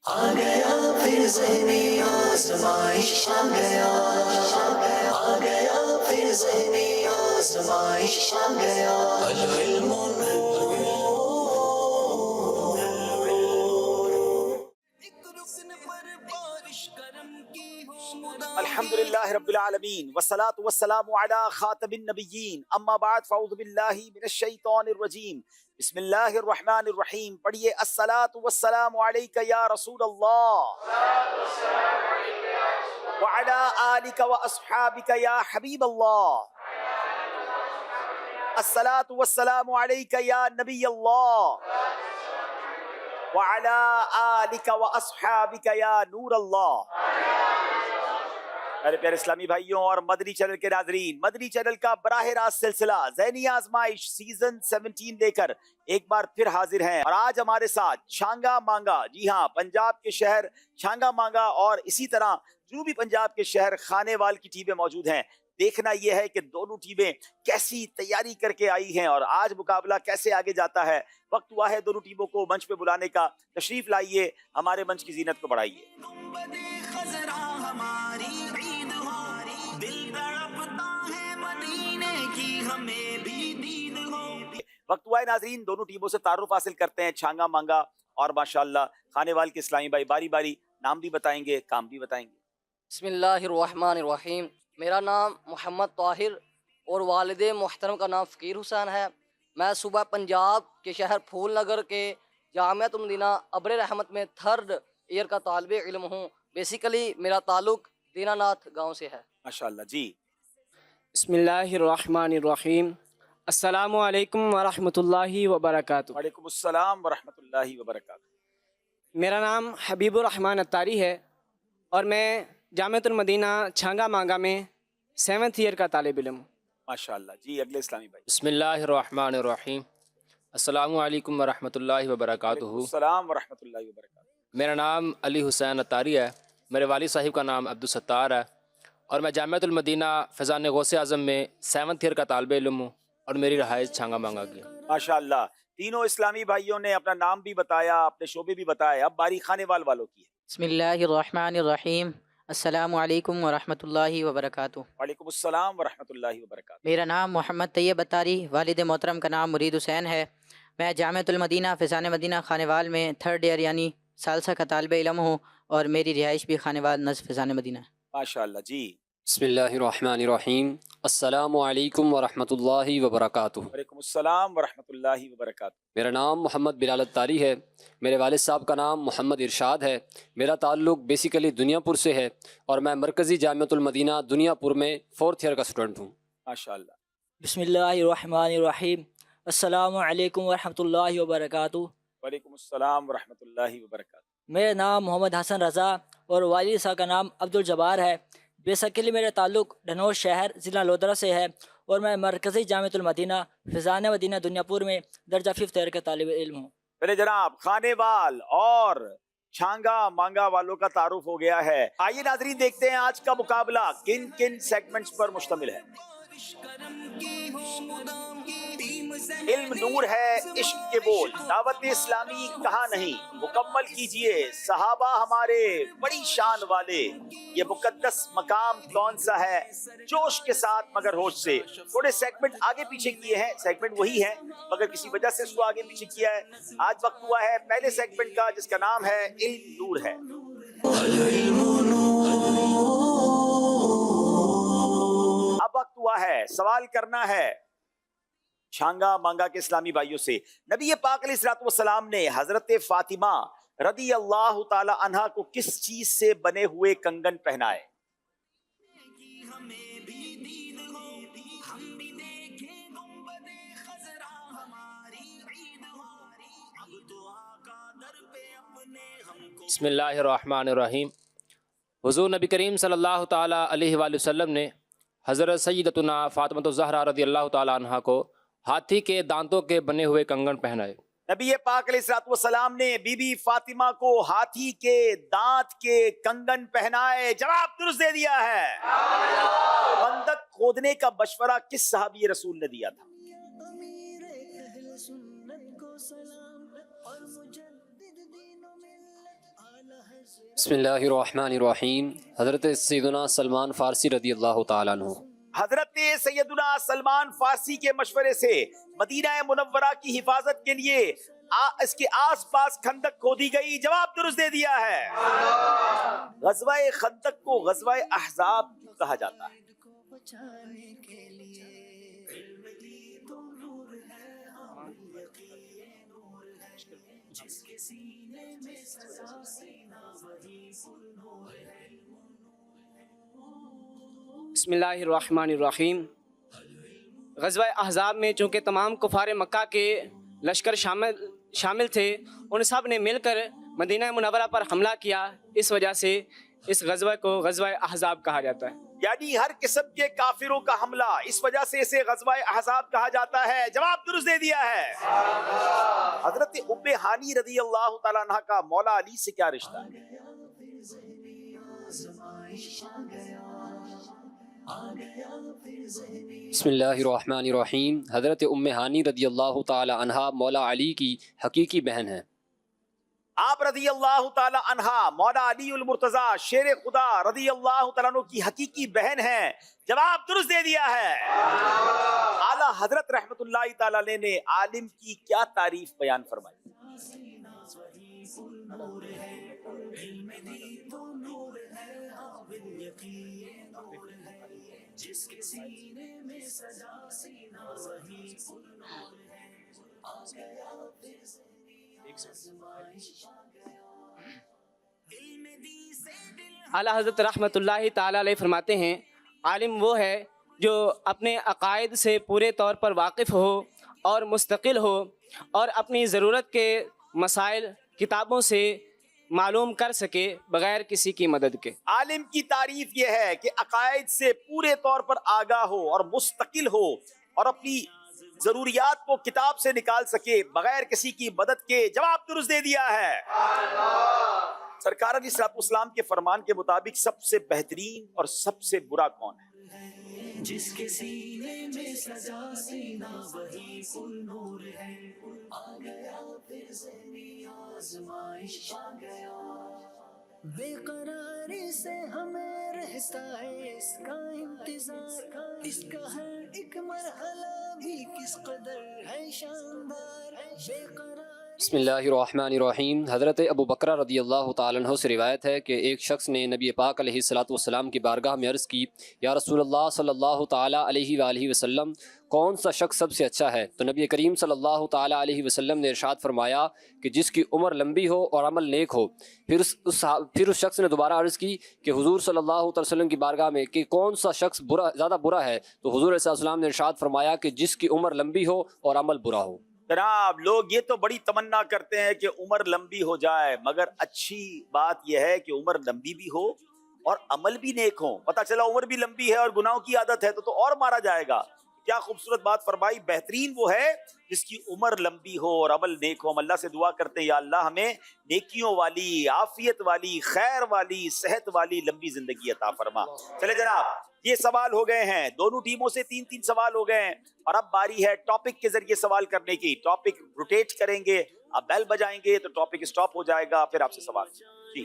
آ گیا پھر ذہنی آزمائش آ گیا، آ گیا پھر ذہنی آزمائش آ گیا، العلم الحمد للہ رب العالمین والصلاة والسلام علی خاتم النبیین اما بعد فاعوذ باللہ من الشیطان الرجیم بسم اللہ الرحمن الرحیم. پڑھیے الصلاة والسلام علیک یا رسول اللہ وعلی آلک واصحابک یا حبیب اللہ. الصلاة والسلام علیک یا نبی اللہ وعلی آلک واصحابک یا نور اللہ. میرے پیارے اسلامی بھائیوں اور مدنی چینل کے ناظرین، مدنی چینل کا براہ راست سلسلہ ذہنی آزمائش سیزن 17 لے کر ایک بار پھر حاضر ہیں. اور آج ہمارے ساتھ چھانگا مانگا، جی ہاں، پنجاب کے شہر چھانگا مانگا اور اسی طرح جنوبی پنجاب کے شہر خانے وال کی ٹیمیں موجود ہیں. دیکھنا یہ ہے کہ دونوں ٹیمیں کیسی تیاری کر کے آئی ہیں اور آج مقابلہ کیسے آگے جاتا ہے. وقت ہوا ہے دونوں ٹیموں کو منچ پہ بلانے کا. تشریف لائیے، ہمارے منچ کی زینت کو بڑھائیے. وقت ہوا ہے ناظرین، دونوں ٹیموں سے تعارف حاصل کرتے ہیں. چھانگا مانگا اور ماشاءاللہ خانے وال کے اسلامی بھائی باری باری نام بھی بتائیں گے، کام بھی بتائیں گے. بسم اللہ الرحمن الرحیم. میرا نام محمد طاہر اور والد محترم کا نام فقیر حسین ہے. میں صوبہ پنجاب کے شہر پھول نگر کے جامعۃ المدینہ ابر رحمت میں 3rd ایئر کا طالب علم ہوں. بیسیکلی میرا تعلق دینا ناتھ گاؤں سے ہے. ماشاءاللہ جی. بسم اللہ الرحمن الرحیم. السلام علیکم ورحمۃ اللہ وبرکاتہ. وعلیکم السلام ورحمۃ اللہ وبرکاتہ. میرا نام حبیب الرحمن اتاری ہے اور میں جامعۃ المدینہ چھانگا مانگا میں 7th ایئر کا طالب علم ہوں. ماشاءاللہ جی. اگلے اسلامی بھائی. بسم اللہ الرحمن الرحیم. السلام علیکم ورحمۃ اللہ وبرکاتہ. وعلیکم السلام ورحمۃ اللہ وبرکاتہ. میرا نام علی حسین اتاری ہے. میرے والد صاحب کا نام عبدالستار ہے اور میں جامعۃ المدینہ فیضان غوث اعظم میں 7th ایئر کا طالب علم ہوں اور میری رہائش چھانگا مانگا کی ہے. ماشاءاللہ تینوں اسلامی بھائیوں نے اپنا نام بھی بتایا، اپنے شعبے بھی بتائے. اب باری خانے وال والوں کی ہے. بسم اللہ الرحمن الرحیم. السلام علیکم ورحمۃ اللہ وبرکاتہ. وعلیکم السلام ورحمۃ اللہ وبرکاتہ. میرا نام محمد طیب اتاری، والد محترم کا نام مرید حسین ہے. میں جامعۃ المدینہ فیضان مدینہ خانے وال میں 3rd ایئر یعنی ثالثہ کا طالب علم ہوں اور میری رہائش بھی خانے وال نزد فیضان مدینہ ہے. ماشاءاللہ جی. بسم اللہ الرحمن الرحیم. السلام علیکم ورحمۃ اللہ وبرکاتہ. وعلیکم السلام ورحمۃ اللہ وبرکاتہ. میرا نام محمد بلال اتاری ہے. میرے والد صاحب کا نام محمد ارشاد ہے. میرا تعلق بیسیکلی دنیا پور سے ہے اور میں مرکزی جامعۃ المدینہ دنیا پور میں 4th ایئر کا اسٹوڈنٹ ہوں. ماشاءاللہ. بسم اللہ الرحمن الرحیم. السلام علیکم ورحمۃ اللہ وبرکاتہ. وعلیکم السلام ورحمۃ اللہ وبرکاتہ. میرا نام محمد حسن رضا اور والد صاحب کا نام عبدالجبار ہے. بیسیکلی میرا تعلق ڈھنور شہر ضلع لودھرا سے ہے اور میں مرکزی جامعۃ المدینہ فیضان مدینہ دنیا پور میں درجہ 5th ایئر کا طالب علم ہوں. میرے جناب خانے وال اور چھانگا مانگا والوں کا تعارف ہو گیا ہے. آئیے ناظرین دیکھتے ہیں آج کا مقابلہ کن کن سیگمنٹس پر مشتمل ہے. علم نور ہے، عشق کے بول، دعوت اسلامی کہاں نہیں، مکمل کیجئے صحابہ ہمارے بڑی شان والے، یہ مقدس مقام کون سا ہے، جوش کے ساتھ مگر ہوش سے. تھوڑے سیگمنٹ آگے پیچھے کیے ہیں، سیگمنٹ وہی ہے مگر کسی وجہ سے اس کو آگے پیچھے کیا ہے. آج وقت ہوا ہے پہلے سیگمنٹ کا جس کا نام ہے علم نور ہے. اب وقت ہوا ہے سوال کرنا ہے چھانگا مانگا کے اسلامی بھائیوں سے. نبی پاک علیہ الصلوۃ والسلام نے حضرت فاطمہ رضی اللہ تعالی عنہا کو کس چیز سے بنے ہوئے کنگن پہنائے؟ بسم اللہ الرحمن الرحیم. حضور نبی کریم صلی اللہ تعالیٰ علیہ وآلہ وسلم نے حضرت سیدتنا فاطمہ الزہرا رضی اللہ تعالیٰ عنہا کو ہاتھی کے دانتوں کے بنے ہوئے کنگن پہنائے. نبی پاک علیہ الصلوۃ والسلام نے بی بی فاطمہ کو ہاتھی کے دانت کے کنگن پہنائے. جواب درست دے دیا ہے. خندق کھودنے کا مشورہ کس صحابی رسول نے دیا تھا؟ بسم اللہ الرحمن الرحیم. حضرت سیدنا سلمان فارسی رضی اللہ تعالیٰ عنہ. حضرت سیدنا سلمان فارسی کے مشورے سے مدینہ منورہ کی حفاظت کے لیے اس کے آس پاس خندق کھودی گئی. جواب درست دے دیا ہے. غزوہ خندق کو غزوہ احزاب کہا جاتا ہے. بسم اللہ الرحمن الرحیم. غزوہ احزاب میں چونکہ تمام کفار مکہ کے لشکر شامل تھے، ان سب نے مل کر مدینہ منورہ پر حملہ کیا. اس وجہ سے اس غزوہ کو غزوہ احزاب کہا جاتا ہے. یعنی ہر قسم کے کافروں کا حملہ، اس وجہ سے اسے غزوہ احزاب کہا جاتا ہے. جواب درست دے دیا ہے. حضرت ام ہانی رضی اللہ تعالیٰ عنہ کا مولا علی سے کیا رشتہ ہے؟ بسم اللہ الرحمن الرحیم. حضرت ام ہانی رضی اللہ تعالی عنہا مولا علی کی حقیقی بہن ہیں. آپ رضی اللہ تعالی عنہ مولا علی المرتضی شیر خدا رضی اللہ تعالیٰ عنہ کی حقیقی بہن ہیں. جواب درست دے دیا ہے. اعلیٰ حضرت رحمت اللہ تعالی علیہ نے عالم کی کیا تعریف بیان فرمائی؟ اعلیٰ حضرت رحمۃ اللہ تعالیٰ علیہ فرماتے ہیں عالم وہ ہے جو اپنے عقائد سے پورے طور پر واقف ہو اور مستقل ہو اور اپنی ضرورت کے مسائل کتابوں سے معلوم کر سکے بغیر کسی کی مدد کے. عالم کی تعریف یہ ہے کہ عقائد سے پورے طور پر آگاہ ہو اور مستقل ہو اور اپنی ضروریات کو کتاب سے نکال سکے بغیر کسی کی مدد کے. جواب درست دے دیا ہے. سرکار علیہ الصلوۃ والسلام کے فرمان کے مطابق سب سے بہترین اور سب سے برا کون ہے؟ جس کے سینے میں سجا سینہ وہی پر نور ہے. آ گیا پھر ذہنی آزمائش آ گیا. بے قراری سے ہمیں رہتا ہے اس کا انتظار. اس کا ہر ایک مرحلہ بھی کس قدر ہے شاندار. بے قرار. بسم اللہ الرحمن الرحیم. حضرت ابو بکرہ رضی اللہ تعالیٰ عنہ سے روایت ہے کہ ایک شخص نے نبی پاک علیہ الصلوۃ والسلام کی بارگاہ میں عرض کی، یا رسول اللہ صلی اللہ تعالیٰ علیہ وآلہ وسلم، کون سا شخص سب سے اچھا ہے؟ تو نبی کریم صلی اللہ تعالیٰ علیہ وسلم نے ارشاد فرمایا کہ جس کی عمر لمبی ہو اور عمل نیک ہو. پھر اس شخص نے دوبارہ عرض کی کہ حضور صلی اللہ علیہ وسلم کی بارگاہ میں کہ کون سا شخص زیادہ برا ہے؟ تو حضور علیہ السلام نے ارشاد فرمایا کہ جس کی عمر لمبی ہو اور عمل برا ہو. جناب لوگ یہ تو بڑی تمنا کرتے ہیں کہ عمر لمبی ہو جائے، مگر اچھی بات یہ ہے کہ عمر لمبی بھی ہو اور عمل بھی نیک ہو. پتہ چلا عمر بھی لمبی ہے اور گناہوں کی عادت ہے تو اور مارا جائے گا. کیا خوبصورت بات فرمائی. بہترین وہ ہے جس کی عمر لمبی ہو اور عمل نیک ہو. ہم اللہ سے دعا کرتے ہیں یا اللہ ہمیں نیکیوں والی، عافیت والی، خیر والی، صحت والی لمبی زندگی عطا فرما. چلے جناب یہ سوال ہو گئے ہیں، دونوں ٹیموں سے 3 سوال ہو گئے ہیں اور اب باری ہے ٹاپک کے ذریعے سوال کرنے کی. ٹاپک روٹیٹ کریں گے، اب بیل بجائیں گے تو ٹاپک اسٹاپ ہو جائے گا، پھر آپ سے سوال. جی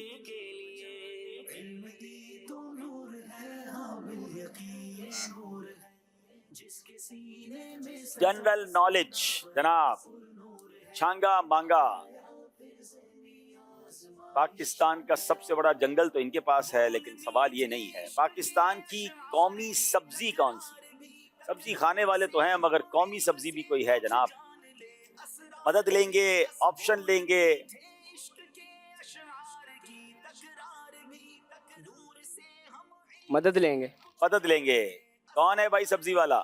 جنرل نالج جناب. چھانگا مانگا پاکستان کا سب سے بڑا جنگل تو ان کے پاس ہے، لیکن سوال یہ نہیں ہے پاکستان کی قومی سبزی کون سی؟ سبزی کھانے والے تو ہیں مگر قومی سبزی بھی کوئی ہے جناب. مدد لیں گے، آپشن لیں گے. مدد لیں گے. مدد لیں گے. کون ہے بھائی سبزی والا؟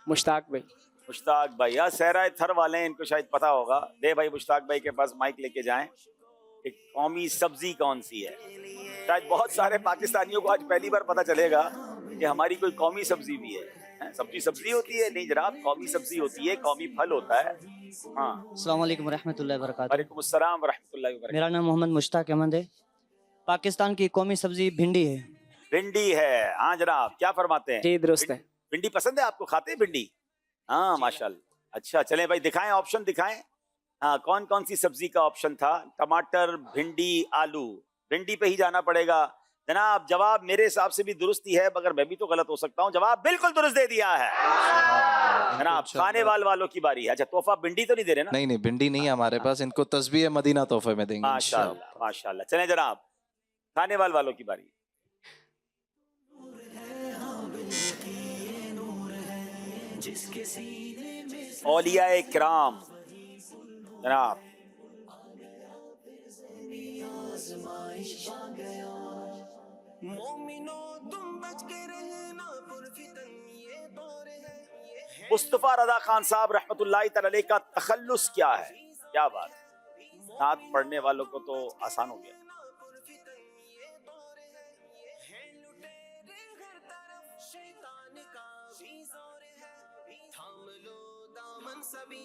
مشتاق بھائی. مشتاق بھائی. یا صحرائے تھر والے ہیں، ان کو شاید پتا ہوگا. دے بھائی مشتاق بھائی کے پاس مائک لے کے جائیں. ایک قومی سبزی کون سی ہے؟ شاید بہت سارے پاکستانیوں کو آج پہلی بار پتا چلے گا کہ ہماری کوئی قومی سبزی بھی ہے. سبزی ہوتی ہے؟ نہیں جناب، قومی سبزی ہوتی ہے، قومی پھل ہوتا ہے. ہاں. السلام علیکم ورحمۃ اللہ وبرکاتہ. وعلیکم السلام ورحمۃ اللہ وبرکاتہ. میرا نام محمد مشتاق احمد ہے. پاکستان کی قومی سبزی بھنڈی ہے. بھنڈی ہے. ہاں جناب کیا فرماتے ہیں؟ جی درست ہے. بھنڈی پسند ہے آپ کو؟ کھاتے ہیں بھنڈی؟ ہاں ماشاءاللہ. اچھا چلیں بھائی دکھائیں، آپشن دکھائیں. ہاں کون کون سی سبزی کا آپشن تھا؟ ٹماٹر، بھنڈی، آلو. بھنڈی پہ ہی جانا پڑے گا جناب. جواب میرے حساب سے بھی درست ہی ہے مگر میں بھی تو غلط ہو سکتا ہوں. جواب بالکل درست دے دیا ہے جناب. کھانے والوں کی باری ہے. اچھا تحفہ بھنڈی تو نہیں دے رہے نا؟ نہیں بھنڈی نہیں ہے ہمارے پاس، ان کو تسبیح مدینہ تحفے میں دیں گے ماشاءاللہ ماشاءاللہ. چلیں جناب کھانے والوں کی باری. اولیاء کرام جناب. مصطفیٰ رضا خان صاحب رحمت اللہ تعالی علیہ کا تخلص کیا ہے؟ کیا بات ہے. نعت پڑھنے والوں کو تو آسان ہو گیا.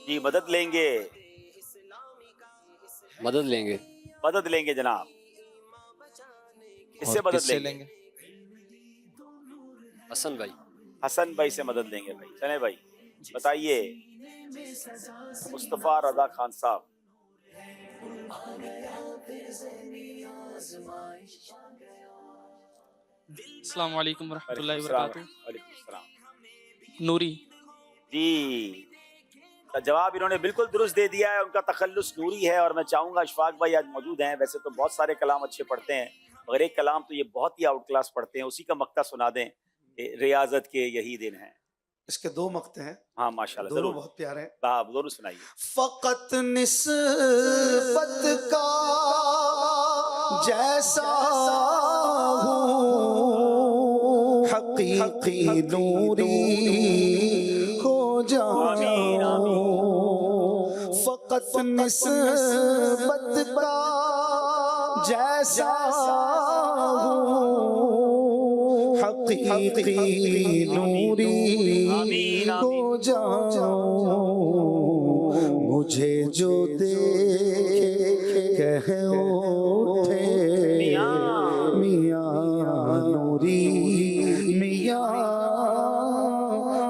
جی مدد لیں گے مدد لیں گے جناب. کس سے مدد لیں گے؟ حسن بھائی سے مدد لیں گے بھائی. چلیں بھائی بتائیے مصطفیٰ رضا خان صاحب. السلام علیکم ورحمۃ اللہ وبرکاتہ. وعلیکم السلام. نوری. جی جواب انہوں نے بالکل درست دے دیا ہے. ان کا تخلص نوری ہے. اور میں چاہوں گا اشفاق بھائی آج موجود ہیں، ویسے تو بہت سارے کلام اچھے پڑھتے ہیں مگر ایک کلام تو یہ بہت ہی آؤٹ کلاس پڑھتے ہیں، اسی کا مقطع سنا دیں. ریاضت کے یہی دن ہیں. اس کے 2 مقطع ہیں. ہاں ماشاءاللہ دونوں ضرور بہت پیارے ہیں. آپ ضرور سنائیے. فقط نسبت کا جیسا ہوں حقیقی نوری ہو جاؤں. فقط نسبت کا جیسا ہوں حقیقی نوری ہو جاؤں. مجھے جو دیکھے کہے اٹھے میاں نوری میاں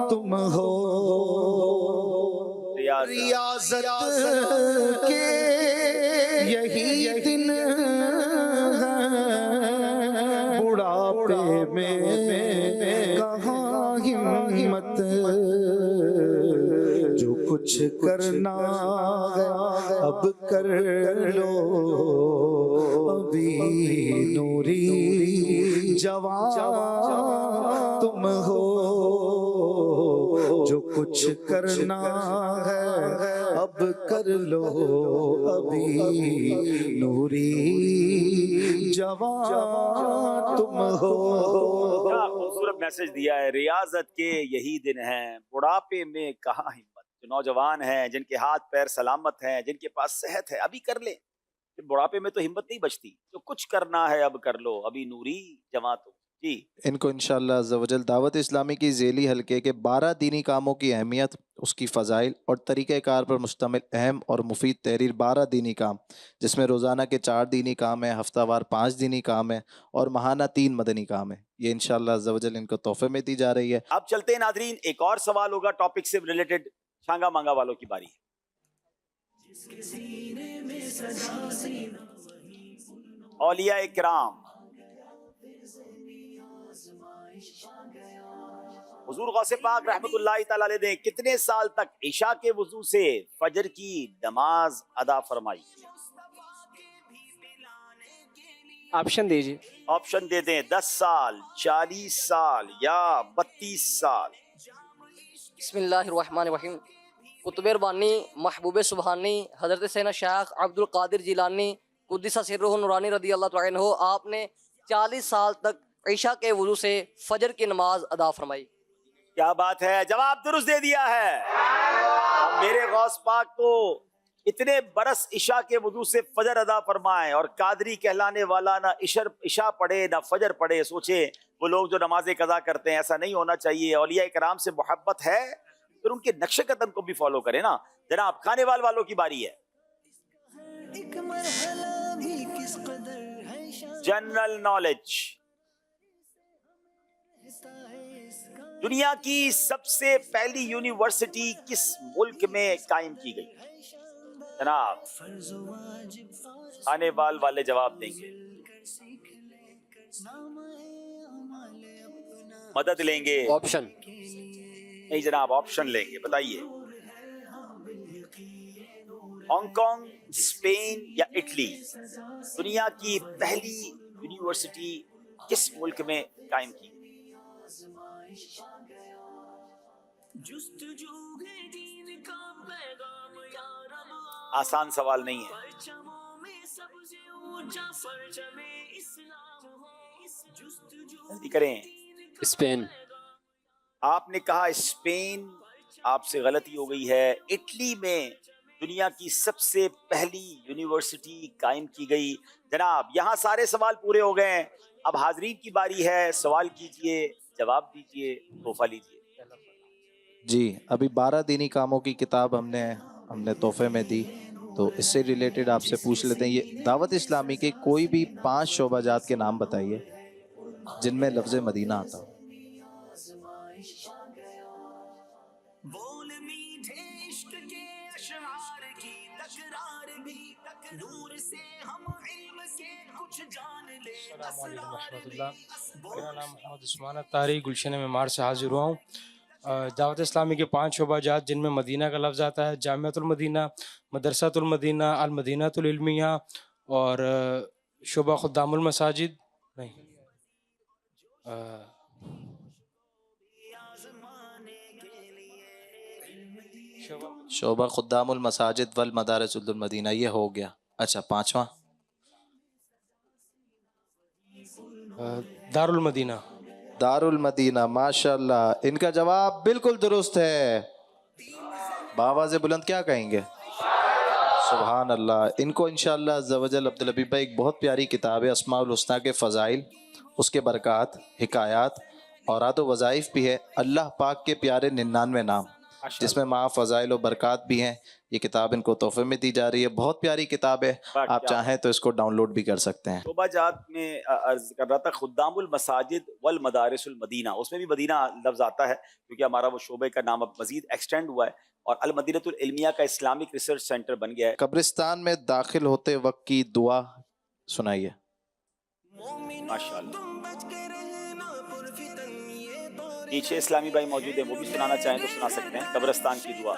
تم ہو. ریاضت کے یہی دن بڑھاپے میں کہاں ہمت. جو کچھ کرنا ہے اب کر لو ابھی نوری جوان تم ہو. جو کچھ کرنا ہے اب کر لو ابھی نوری جوان تم ہو. کیا خوبصورت میسج دیا ہے. ریاضت کے یہی دن ہیں بڑھاپے میں کہاں ہمت. جو نوجوان ہیں جن کے ہاتھ پیر سلامت ہیں جن کے پاس صحت ہے ابھی کر لیں. بڑھاپے میں تو ہمت نہیں بچتی. جو کچھ کرنا ہے اب کر لو ابھی نوری جوان تم. جی ان کو انشاءاللہ عز و جل دعوت اسلامی کی ذیلی حلقے کے 12 دینی کاموں کی اہمیت، اس کی فضائل اور طریقہ کار پر مشتمل اہم اور مفید تحریر 12 دینی کام، جس میں روزانہ کے 4 دینی کام ہیں، ہفتہ وار 5 دینی کام ہیں اور ماہانہ 3 مدنی کام ہیں. یہ انشاءاللہ عز و جل ان کو تحفے میں دی جا رہی ہے. اب چلتے ہیں ناظرین، ایک اور سوال ہوگا ٹاپک سے ریلیٹڈ. شانگا مانگا والوں کی باری. اولیاء کرام حضور غوث پاک رحمت اللہ تعالی علیہ نے کتنے سال تک عشاء کے وضو سے فجر کی نماز ادا فرمائی؟ آپشن دیجیے. آپشن دے دیں. 10 سال، 40 سال یا 32 سال. بسم اللہ الرحمن الرحیم. قطب ربانی محبوب سبحانی حضرت سیدنا شیخ عبد القادر جیلانی قدس سرہ نورانی رضی اللہ تعالی عنہ، آپ نے 40 سال تک عشاء کے وضو سے فجر کی نماز ادا فرمائی. کیا بات ہے، جواب درست دے دیا ہے. میرے غوث پاک کو اتنے برس عشاء کے وضو سے فجر ادا فرمائے اور قادری کہلانے والا نہ عشاء پڑھے نہ فجر پڑھے. سوچے وہ لوگ جو نمازیں قضا کرتے ہیں، ایسا نہیں ہونا چاہیے. اولیاء کرام سے محبت ہے پھر ان کے نقش قدم کو بھی فالو کریں نا. جناب کھانے والوں کی باری ہے. General knowledge. دنیا کی سب سے پہلی یونیورسٹی کس ملک میں قائم کی گئی؟ جناب آنے والے جواب دیں گے، مدد لیں گے؟ آپشن نہیں جناب، آپشن لیں گے، بتائیے۔ ہانگ کانگ، اسپین یا اٹلی؟ دنیا کی پہلی یونیورسٹی کس ملک میں قائم کی؟ آسان سوال نہیں ہے، جلدی کریں۔ اسپین۔ آپ نے کہا اسپین، آپ سے غلطی ہو گئی ہے۔ اٹلی میں دنیا کی سب سے پہلی یونیورسٹی قائم کی گئی۔ جناب یہاں سارے سوال پورے ہو گئے ہیں، اب حاضرین کی باری ہے، سوال کیجئے، جواب دیجئے، تحفہ لیجئے۔ جی ابھی 12 دینی کاموں کی کتاب ہم نے تحفے میں دی، تو اس سے ریلیٹڈ آپ سے پوچھ لیتے ہیں، یہ دعوت اسلامی کے کوئی بھی 5 شعبہ جات کے نام بتائیے جن میں لفظ مدینہ آتا ہو۔ السلام علیکم ورحمۃ اللہ۔ میرا نام محمد عثمان طاری گلشن معمار سے حاضر ہوا ہوں۔ دعوت اسلامی کے 5 شعبہ جات جن میں مدینہ کا لفظ آتا ہے، جامعۃ المدینہ، مدرسۃ المدینہ، المدینہ العلمیہ اور شعبہ خدام المساجد، نہیں شعبہ خدام المساجد والمدارس المدینہ، یہ ہو گیا۔ اچھا 5واں؟ دار المدینہ۔ دار المدینہ، ماشاءاللہ، ان کا جواب بالکل درست ہے۔ بآواز بلند کیا کہیں گے؟ سبحان اللہ۔ ان کو انشاءاللہ عز و جل عبدالحبیب بھائی ایک بہت پیاری کتاب ہے اسماء الحسنیٰ کے فضائل، اس کے برکات، حکایات، اوراد و وظائف بھی ہے، اللہ پاک کے پیارے 99 نام، جس میں ماں فضائل و برکات بھی ہیں۔ یہ کتاب ان کو تحفے میں دی جا رہی ہے، بہت پیاری کتاب ہے، آپ چاہیں تو اس کو ڈاؤن لوڈ بھی کر سکتے ہیں۔ شعبہ جات میں عرض کر رہا تھا خدام المساجد والمدارس المدینہ، اس میں بھی مدینہ لفظ آتا ہے کیونکہ ہمارا وہ شعبے کا نام اب مزید ایکسٹینڈ ہوا ہے اور المدینہ العلمیہ کا اسلامک ریسرچ سینٹر بن گیا ہے۔ قبرستان میں داخل ہوتے وقت کی دعا سنائیے۔ ماشاءاللہ، پیچھے اسلامی بھائی موجود ہیں، وہ بھی سنانا چاہیں تو سنا سکتے ہیں قبرستان کی دعا۔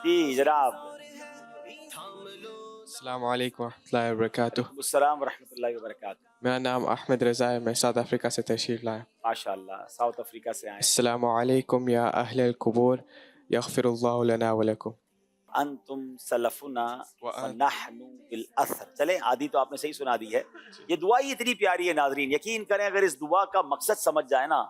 جی جناب۔ السلام علیکم ورحمۃ اللہ وبرکاتہ۔ السلام ورحمۃ اللہ وبرکاتہ۔ میرا نام احمد رضا ہے، میں ساؤتھ افریقہ سے تشریف لایا۔ ماشاءاللہ، ساؤتھ افریقہ سے آئے۔ السلام علیکم یا اہل القبور، یغفر اللہ لنا ولکم۔ انتم سلفنا ونحن بالاثر۔ چلیں آدھی تو آپ نے صحیح سنا دی ہے۔ یہ دعا ہی اتنی پیاری ہے ناظرین، یقین کریں اگر اس دعا کا مقصد سمجھ جائے نا،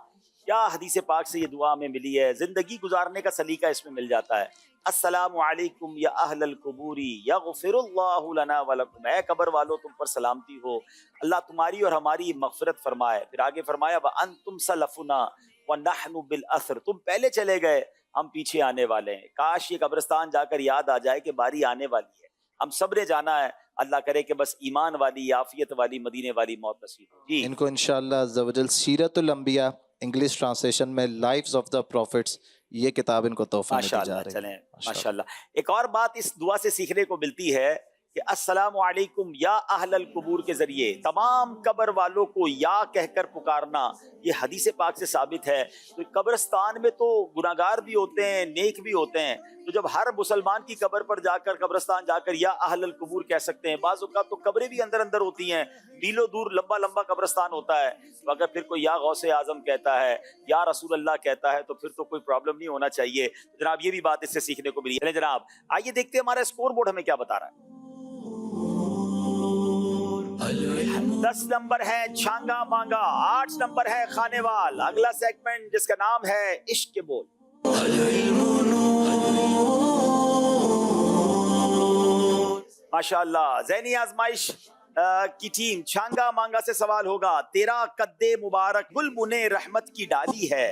کیا حدیث پاک سے یہ دعا ہمیں ملی ہے، زندگی گزارنے کا سلیقہ اس میں مل جاتا ہے۔ السلام علیکم یا اہل القبور یغفر اللہ لنا ولکم، اے قبر والو تم پر سلامتی ہو، اللہ تمہاری اور ہماری مغفرت فرمائے۔ پھر آگے فرمایا وانتم سلفنا ونحن بالاثر، تم پہلے چلے گئے، ہم پیچھے آنے والے ہیں۔ کاش یہ قبرستان جا کر یاد آ جائے کہ باری آنے والی ہے، ہم سب نے جانا ہے، اللہ کرے کہ بس ایمان والی، عافیت والی، مدینے والی موت نصیب ہو۔ جی ان کو انشاءاللہ عز و جل سیرت الانبیاء انگلش ٹرانسلیشن میں لائفز آف دا پروفٹس، یہ کتاب ان کو تحفہ میں دی جا ماشاءاللہ۔ رہی ہے۔ چلیں ماشاءاللہ۔ ایک اور بات اس دعا سے سیکھنے کو ملتی ہے کہ السلام علیکم یا اہل القبور کے ذریعے تمام قبر والوں کو یا کہہ کر پکارنا، یہ حدیث پاک سے ثابت ہے۔ تو قبرستان میں تو گناہگار بھی ہوتے ہیں، نیک بھی ہوتے ہیں، تو جب ہر مسلمان کی قبر پر جا کر، قبرستان جا کر یا اہل القبور کہہ سکتے ہیں۔ بعض اوقات تو قبریں بھی اندر اندر ہوتی ہیں، میلوں دور لمبا لمبا قبرستان ہوتا ہے، تو اگر پھر کوئی یا غوث اعظم کہتا ہے، یا رسول اللہ کہتا ہے، تو پھر تو کوئی پرابلم نہیں ہونا چاہیے۔ جناب یہ بھی بات اس سے سیکھنے کو ملی ہے۔ جناب آئیے دیکھتے ہیں ہمارا اسکور بورڈ ہمیں کیا بتا رہا ہے۔ 10 نمبر ہے چھانگا مانگا، 8 نمبر ہے خانے وال۔ اگلا سیگمنٹ جس کا نام ہے عشق کے بول۔ ماشاءاللہ، ذہنی آزمائش کی ٹیم چھانگا مانگا سے سوال ہوگا۔ تیرا قد مبارک گل بنے رحمت کی ڈالی ہے۔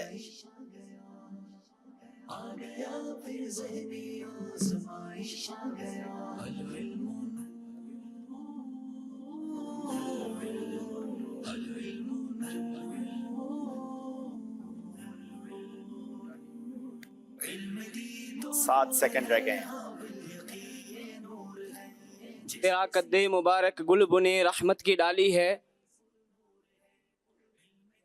سات سیکنڈ رہ گئے ہیں. تیرا قدِ مبارک گل بنے رحمت کی ڈالی ہے.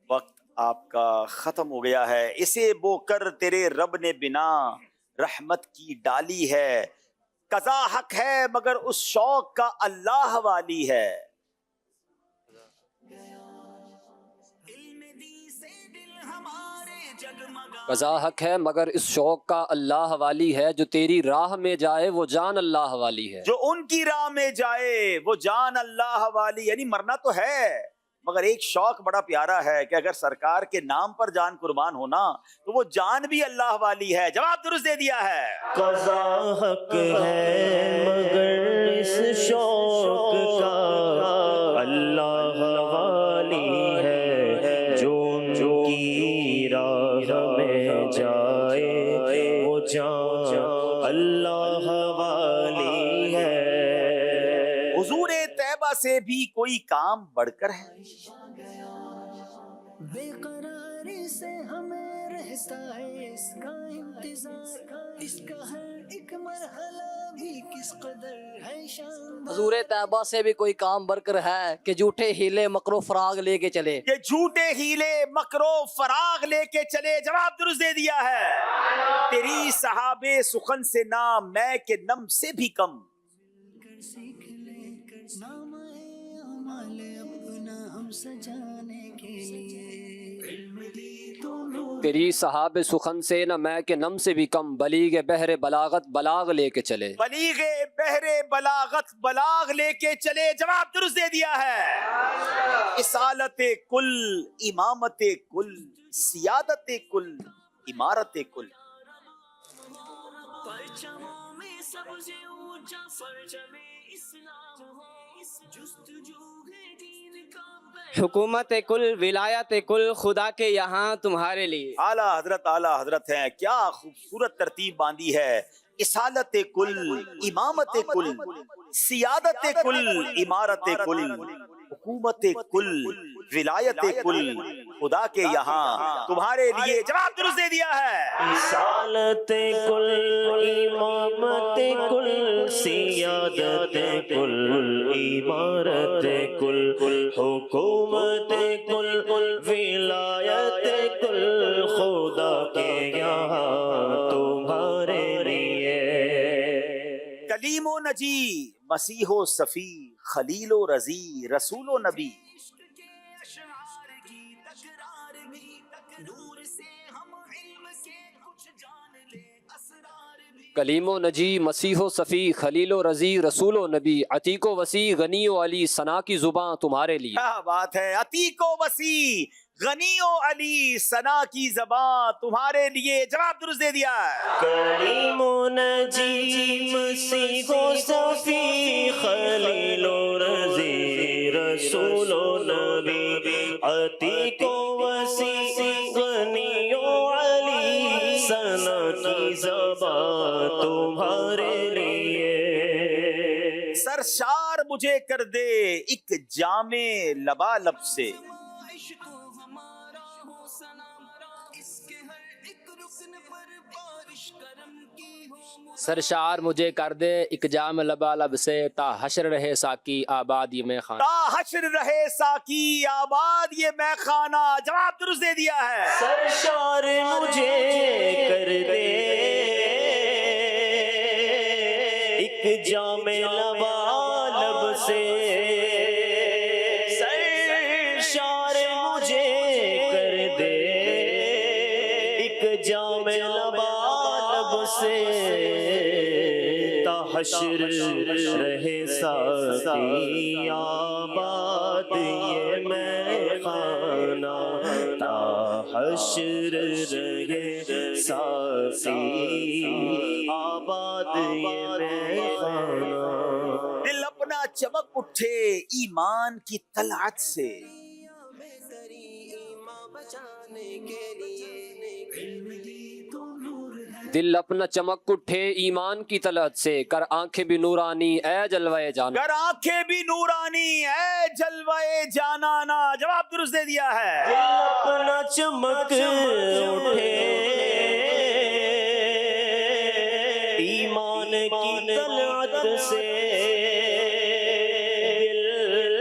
وقت آپ کا ختم ہو گیا ہے. اسے بو کر تیرے رب نے بنا رحمت کی ڈالی ہے. قضا حق ہے مگر اس شوق کا اللہ والی ہے. قضا حق ہے مگر اس شوق کا اللہ والی ہے. جو تیری راہ میں جائے وہ جان اللہ والی ہے. جو ان کی راہ میں جائے وہ جان اللہ والی. یعنی مرنا تو ہے مگر ایک شوق بڑا پیارا ہے کہ اگر سرکار کے نام پر جان قربان ہونا تو وہ جان بھی اللہ والی ہے. جواب درست دے دیا ہے. قضا حق ہے مگر اس شوق کا اللہ والی ہے. جو ان کی راہ میں جائے وہ جان اللہ والی ہے. حضور طیبہ سے بھی کوئی کام بڑھ کر ہے. بے قراری سے ہمیں رہتا ہے اس کا انتظار. اس کا ہر ایک مرحلہ بھی کس قدر ہے شاندار. حضور طیبہ سے بھی کوئی کام برکر ہے کہ جھوٹے ہیلے مکر و فراغ لے کے چلے. کہ جھوٹے ہیلے مکر و فراغ لے کے چلے. جواب درست دے دیا ہے. تیری صحاب سخن سے نام میں کہ نم سے بھی کم. سیکھ لے کر نام اعمال اپنا ہم سجانے کے لیے. علم دی تو نور تیری صحاب سخن سے نہ میں کہ نم سے بھی کم. بلیغ بحر بلاغت بلاغ لے کے چلے. بلیغ بحر بلاغت بلاغ لے کے چلے. جواب درست دے دیا ہے. اصالت کل امامت کل سیادت کل عمارت کل. پرچموں میں سب سے اونچا پرچم اسلام ہے. اس جستجو ہے دین کا حکومت کل ولایت کل خدا کے یہاں تمہارے لیے. اعلیٰ حضرت ہیں. کیا خوبصورت ترتیب باندھی ہے. اصالت کل امامت کل سیادت کل عمارت کل حکومت کل ولایت کل خدا کے یہاں تمہارے لیے. جواب درست دے دیا ہے. رسالت کل امامت کل سیادت کل عمارت کل حکومت کل ولایت کل خدا کے یہاں تمہارے لیے. کلیم و نجی مسیح و صفی خلیل و رضی رسول و نبی. کلیم و نجی مسیح و صفی خلیل و رضی رسول و نبی. عتیق و وسیع غنی و علی ثنا کی زباں تمہارے لیے. کیا بات ہے. عتیق و وسیع غنی و علی ثنا کی زباں تمہارے لیے. جواب درست دے دیا ہے. کلیم و نجی مسیح و صفی خلیل و رضی رسول و نبی. عتیق و وسیع غنی و علی ثنا کی زباں تمہارے لیے. سرشار مجھے کر دے ایک جام لبالب سے. سرشار مجھے کر دے ایک جام لبالب سے. تا حشر رہے ساکی آباد یہ میں خانہ. تا حشر رہے ساکی آباد یہ میں خانہ. جواب درست دے دیا ہے. سرشار مجھے کر دے ایک جام لبالب سے. سرشار مجھے کر دے ایک جام لبالب سے. تا حشر رہے ساکی آباد یہ میں خانہ. تا حشر رہے ساکی آباد یہ میں خانہ. دل اپنا چمک اٹھے ایمان کی طلعت سے. دل اپنا چمک اٹھے ایمان کی طلعت سے، کر آنکھیں بھی نورانی اے جلوے جانا. گر آنکھیں بھی نورانی اے جلوے جانانا. جواب درست دے دیا ہے. اپنا چمک اٹھے ایمان کی طلعت سے،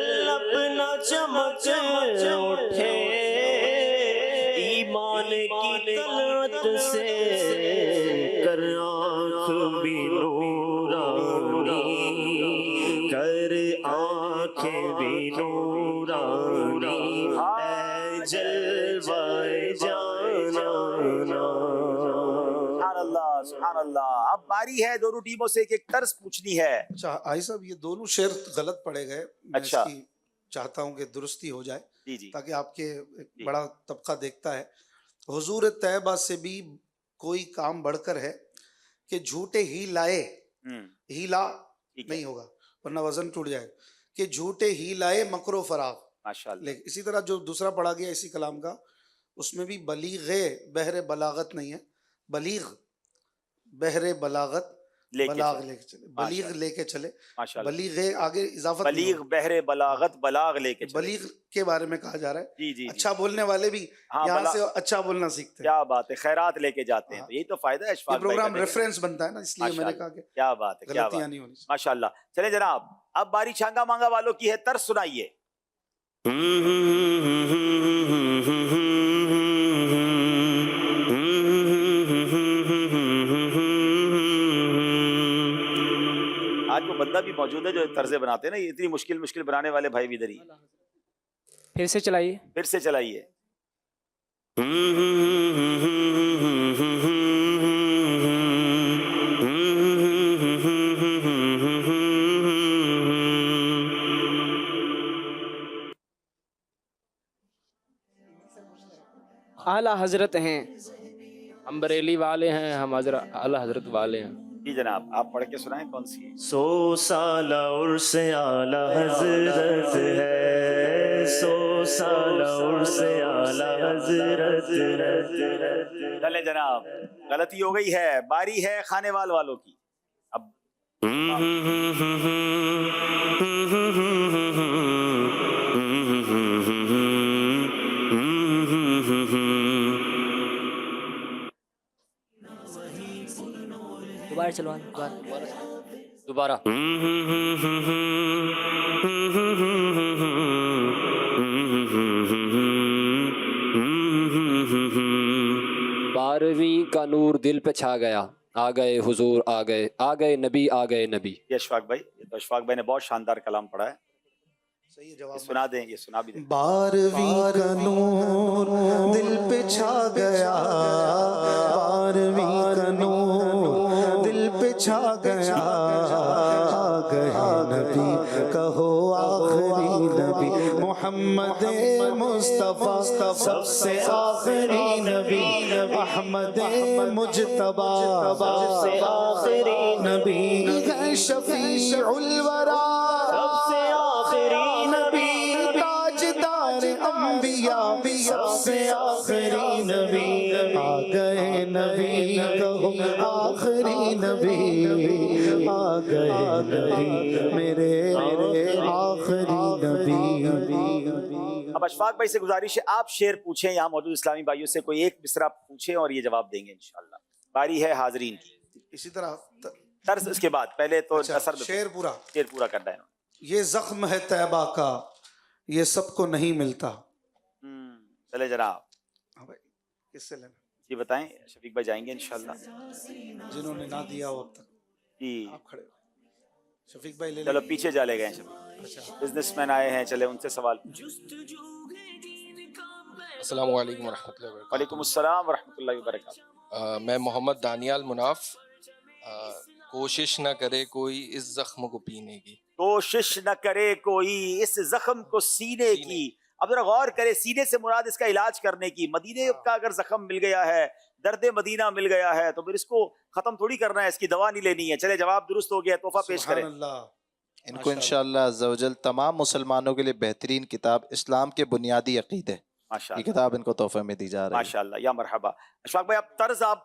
دل اپنا چمک اٹھے ایمان کی طلعت سے، کر آنکھ بھی نورانی، کر آنکھیں بھی نورانی اے جلوہ جانانا. سبحان اللہ سبحان اللہ. اب باری ہے دونوں ٹیموں سے ایک ایک طرز پوچھنی ہے. اچھا آئی صاحب یہ دونوں شعر غلط پڑے گئے، میں اس اچھا. کی چاہتا ہوں کہ درستی ہو جائے جی جی تاکہ آپ کے ایک بڑا طبقہ دیکھتا ہے. حضور طیبہ سے بھی کوئی کام بڑھ کر ہے کہ جھوٹے ہی لائے، ہی لا نہیں ہوگا ورنہ وزن ٹوٹ جائے گا، کہ جھوٹے ہی لائے مکر و فراغ. ماشاءاللہ. اسی طرح جو دوسرا پڑھا گیا اسی کلام کا، اس میں بھی بلیغ بحر بلاغت نہیں ہے، بلیغ بحر بلاغت، بلاغ لے کے چلے، بلیغ لے کے چلے، بلیغ آگے اضافت، بلیغ بحر بلاغت بلاغ لے کے چلے. بلیغ کے بارے میں کہا جا رہا ہے. جی جی اچھا بولنے والے بھی یہاں سے اچھا بولنا سیکھتے ہیں. کیا بات ہے، خیرات لے کے جاتے ہیں. یہی تو فائدہ ہے یہ اشفاق پروگرام بھائی کا. ریفرنس بنتا ہے نا، اس لیے میں نے کہا کہ کیا بات ہے، کیا بات غلطیاں نہیں ہونی چاہیے. ماشاءاللہ. چلے جناب اب باری چھانگا مانگا والوں کی ہے، طرز سنائیے. آج وہ بندہ بھی موجود ہے جو طرزیں بناتے ہیں نا، یہ اتنی مشکل مشکل بنانے والے بھائی بھی ادھر ہی. پھر سے چلائیے. پھر سے چلائیے. اعلیٰ حضرت ہیں، ہم بریلی والے ہیں، ہم اعلیٰ حضرت والے ہیں. جی جناب آپ پڑھ کے سنائیں کون سی ہے. 100 سالہ عرس اعلیٰ حضرت ہے، 100 سالہ عرس اعلیٰ حضرت ہے. چلے جناب غلطی ہو گئی ہے. باری ہے خانے والوں کی. اب دوبارہ چلو دوبارہ. بارہویں کا نور دل پہ چھا گیا، آ گئے حضور آ گئے نبی آ گئے نبی. یہ اشفاق بھائی، یہ تو اشفاق بھائی نے بہت شاندار کلام پڑھا ہے. یہ سنا دیں، یہ سنا بھی دیں. بارہویں کا نور دل پہ چھا گیا، بارہویں کا نور دل پہ چھا گیا، آ گیا نبی کہو آخری نبی، محمد مصطفیٰ سب سے آخری نبی، احمد مجتبیٰ سب سے آخری نبی، ہے شفیع الورا سب سے آخری نبی، تاجدار انبیاء سب سے آخری نبی، آ گئے نبی کہو آخری نبی، آ گئے نبی میرے آخری نبی. اب اشفاق بھائی سے گزارش ہے آپ شعر پوچھیں، یہاں موجود اسلامی بھائیوں سے کوئی ایک مصرع پوچھیں اور یہ جواب دیں گے انشاءاللہ. باری ہے حاضرین کی. اسی طرح طرز اس کے بعد پہلے تو شعر پورا کرنا ہے. یہ زخم ہے طیبہ کا، یہ سب کو نہیں ملتا. چلے جناب کس سے لینا؟ جی بتائیں. شفیق بھائی جائیں گے انشاءاللہ. جنہوں نے نہ دیا ہو اب تک جی آپ کھڑے ہو. شفیق بھائی لے چلو پیچھے چلے گئے. بزنس مین آئے ہیں، چلے ان سے سوال. السلام علیکم ورحمۃ اللہ وبرکاتہ. وعلیکم السلام ورحمۃ اللہ وبرکاتہ. میں محمد دانیال مناف. کوشش نہ کرے کوئی اس زخم کو پینے کی، کوشش نہ کرے کوئی اس زخم کو سینے کی. اب ذرا غور کرے، سینے سے مراد اس کا علاج کرنے کی. مدینے کا اگر زخم مل گیا ہے، درد مدینہ مل گیا ہے، تو پھر اس کو ختم تھوڑی کرنا ہے، اس کی دوا نہیں لینی ہے. چلے جواب درست ہو گیا، تحفہ پیش کریں. ان کو انشاءاللہ عز و جل تمام مسلمانوں کے لیے بہترین کتاب اسلام کے بنیادی عقیدے، یہ کتاب ان کو تحفے میں دی جا رہی ہے. ماشاءاللہ یا مرحبا. اشفاق بھائی اب طرز آپ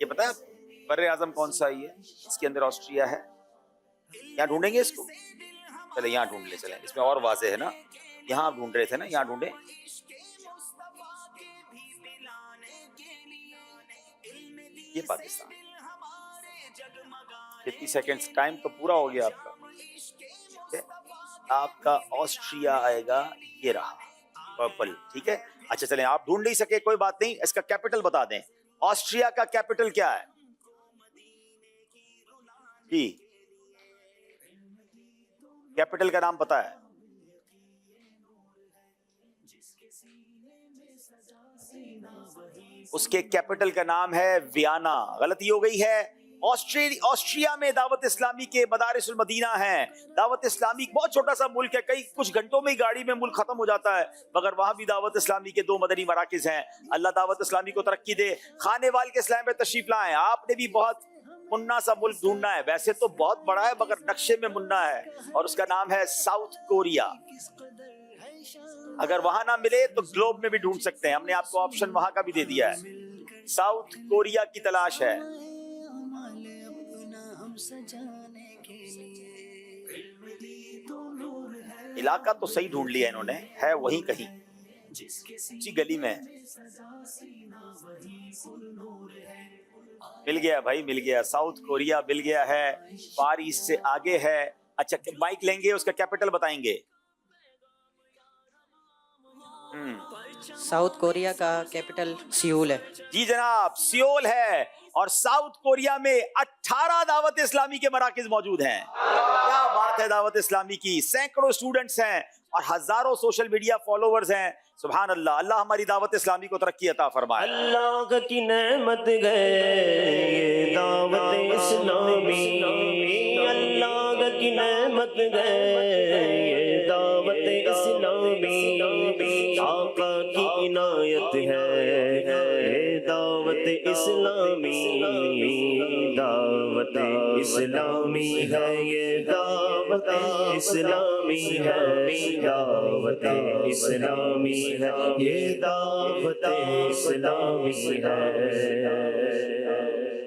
یہ پتا ہے بر اعظم کون سا ہے؟ اس کے اندر آسٹریا ہے. یہاں ڈھونڈیں گے اس کو؟ چلے یہاں ڈھونڈ لے. چلیں اس میں اور واضح ہے نا. یہاں آپ ڈھونڈ رہے تھے نا, یہاں ڈھونڈیں. یہ پاکستان. 50 سیکنڈز ٹائم تو پورا ہو گیا آپ کا. آپ کا آسٹریا آئے گا, یہ رہا پرپل. ٹھیک ہے, اچھا چلیں آپ ڈھونڈ نہیں سکے کوئی بات نہیں, اس کا کیپٹل بتا دیں. آسٹریا کا کیپٹل کیا ہے جی؟ کیپٹل کا نام پتا ہے؟ اس کے کیپٹل کا نام ہے ویانا. غلطی ہو گئی ہے. آسٹریا میں دعوت اسلامی کے مدارس المدینہ ہیں. دعوت اسلامی بہت چھوٹا سا ملک ہے, کچھ گھنٹوں میں ہی گاڑی میں ملک ختم ہو جاتا ہے, مگر وہاں بھی دعوت اسلامی کے 2 مدنی مراکز ہیں. اللہ دعوت اسلامی کو ترقی دے. خانے وال کے اسلام میں تشریف لائیں. آپ نے بھی بہت منا سا ملک ڈھونڈنا ہے, ویسے تو بہت بڑا ہے مگر نقشے میں منا ہے, اور اس کا نام ہے ساؤتھ کوریا. اگر وہاں نہ ملے تو گلوب میں بھی ڈھونڈ سکتے ہیں, ہم نے آپ کو آپشن وہاں کا بھی دے دیا ہے. ساؤتھ کوریا کی تلاش ہے. علاقہ تو صحیح ڈھونڈ لیا انہوں نے, ہے وہیں کہیں اسی گلی میں. مل گیا بھائی, مل گیا. ساؤتھ کوریا مل گیا ہے, فار ایسٹ سے آگے ہے. اچھا مائک لیں گے, اس کا کیپٹل بتائیں گے. ساؤتھ کوریا کا کیپٹل سیول ہے. جی جناب, سیول ہے. اور ساؤتھ کوریا میں 18 دعوت اسلامی کے مراکز موجود ہیں. کیا بات ہے دعوت اسلامی کی. سینکڑوں اسٹوڈنٹس ہیں اور ہزاروں سوشل میڈیا فالوورز ہیں. سبحان اللہ. اللہ ہماری دعوت اسلامی کو ترقی عطا فرمائے. اللہ کی نعمت گئے دعوت اسلامی, اللہ کی نعمت گئے دعوت اسلامی, آقا کی عنایت ہے دعوت اسلامی, دعوت اسلامی ہے یہ دعوت اسلامی ہے, دعوت اسلامی ہے یہ دعوت اسلامی ہے.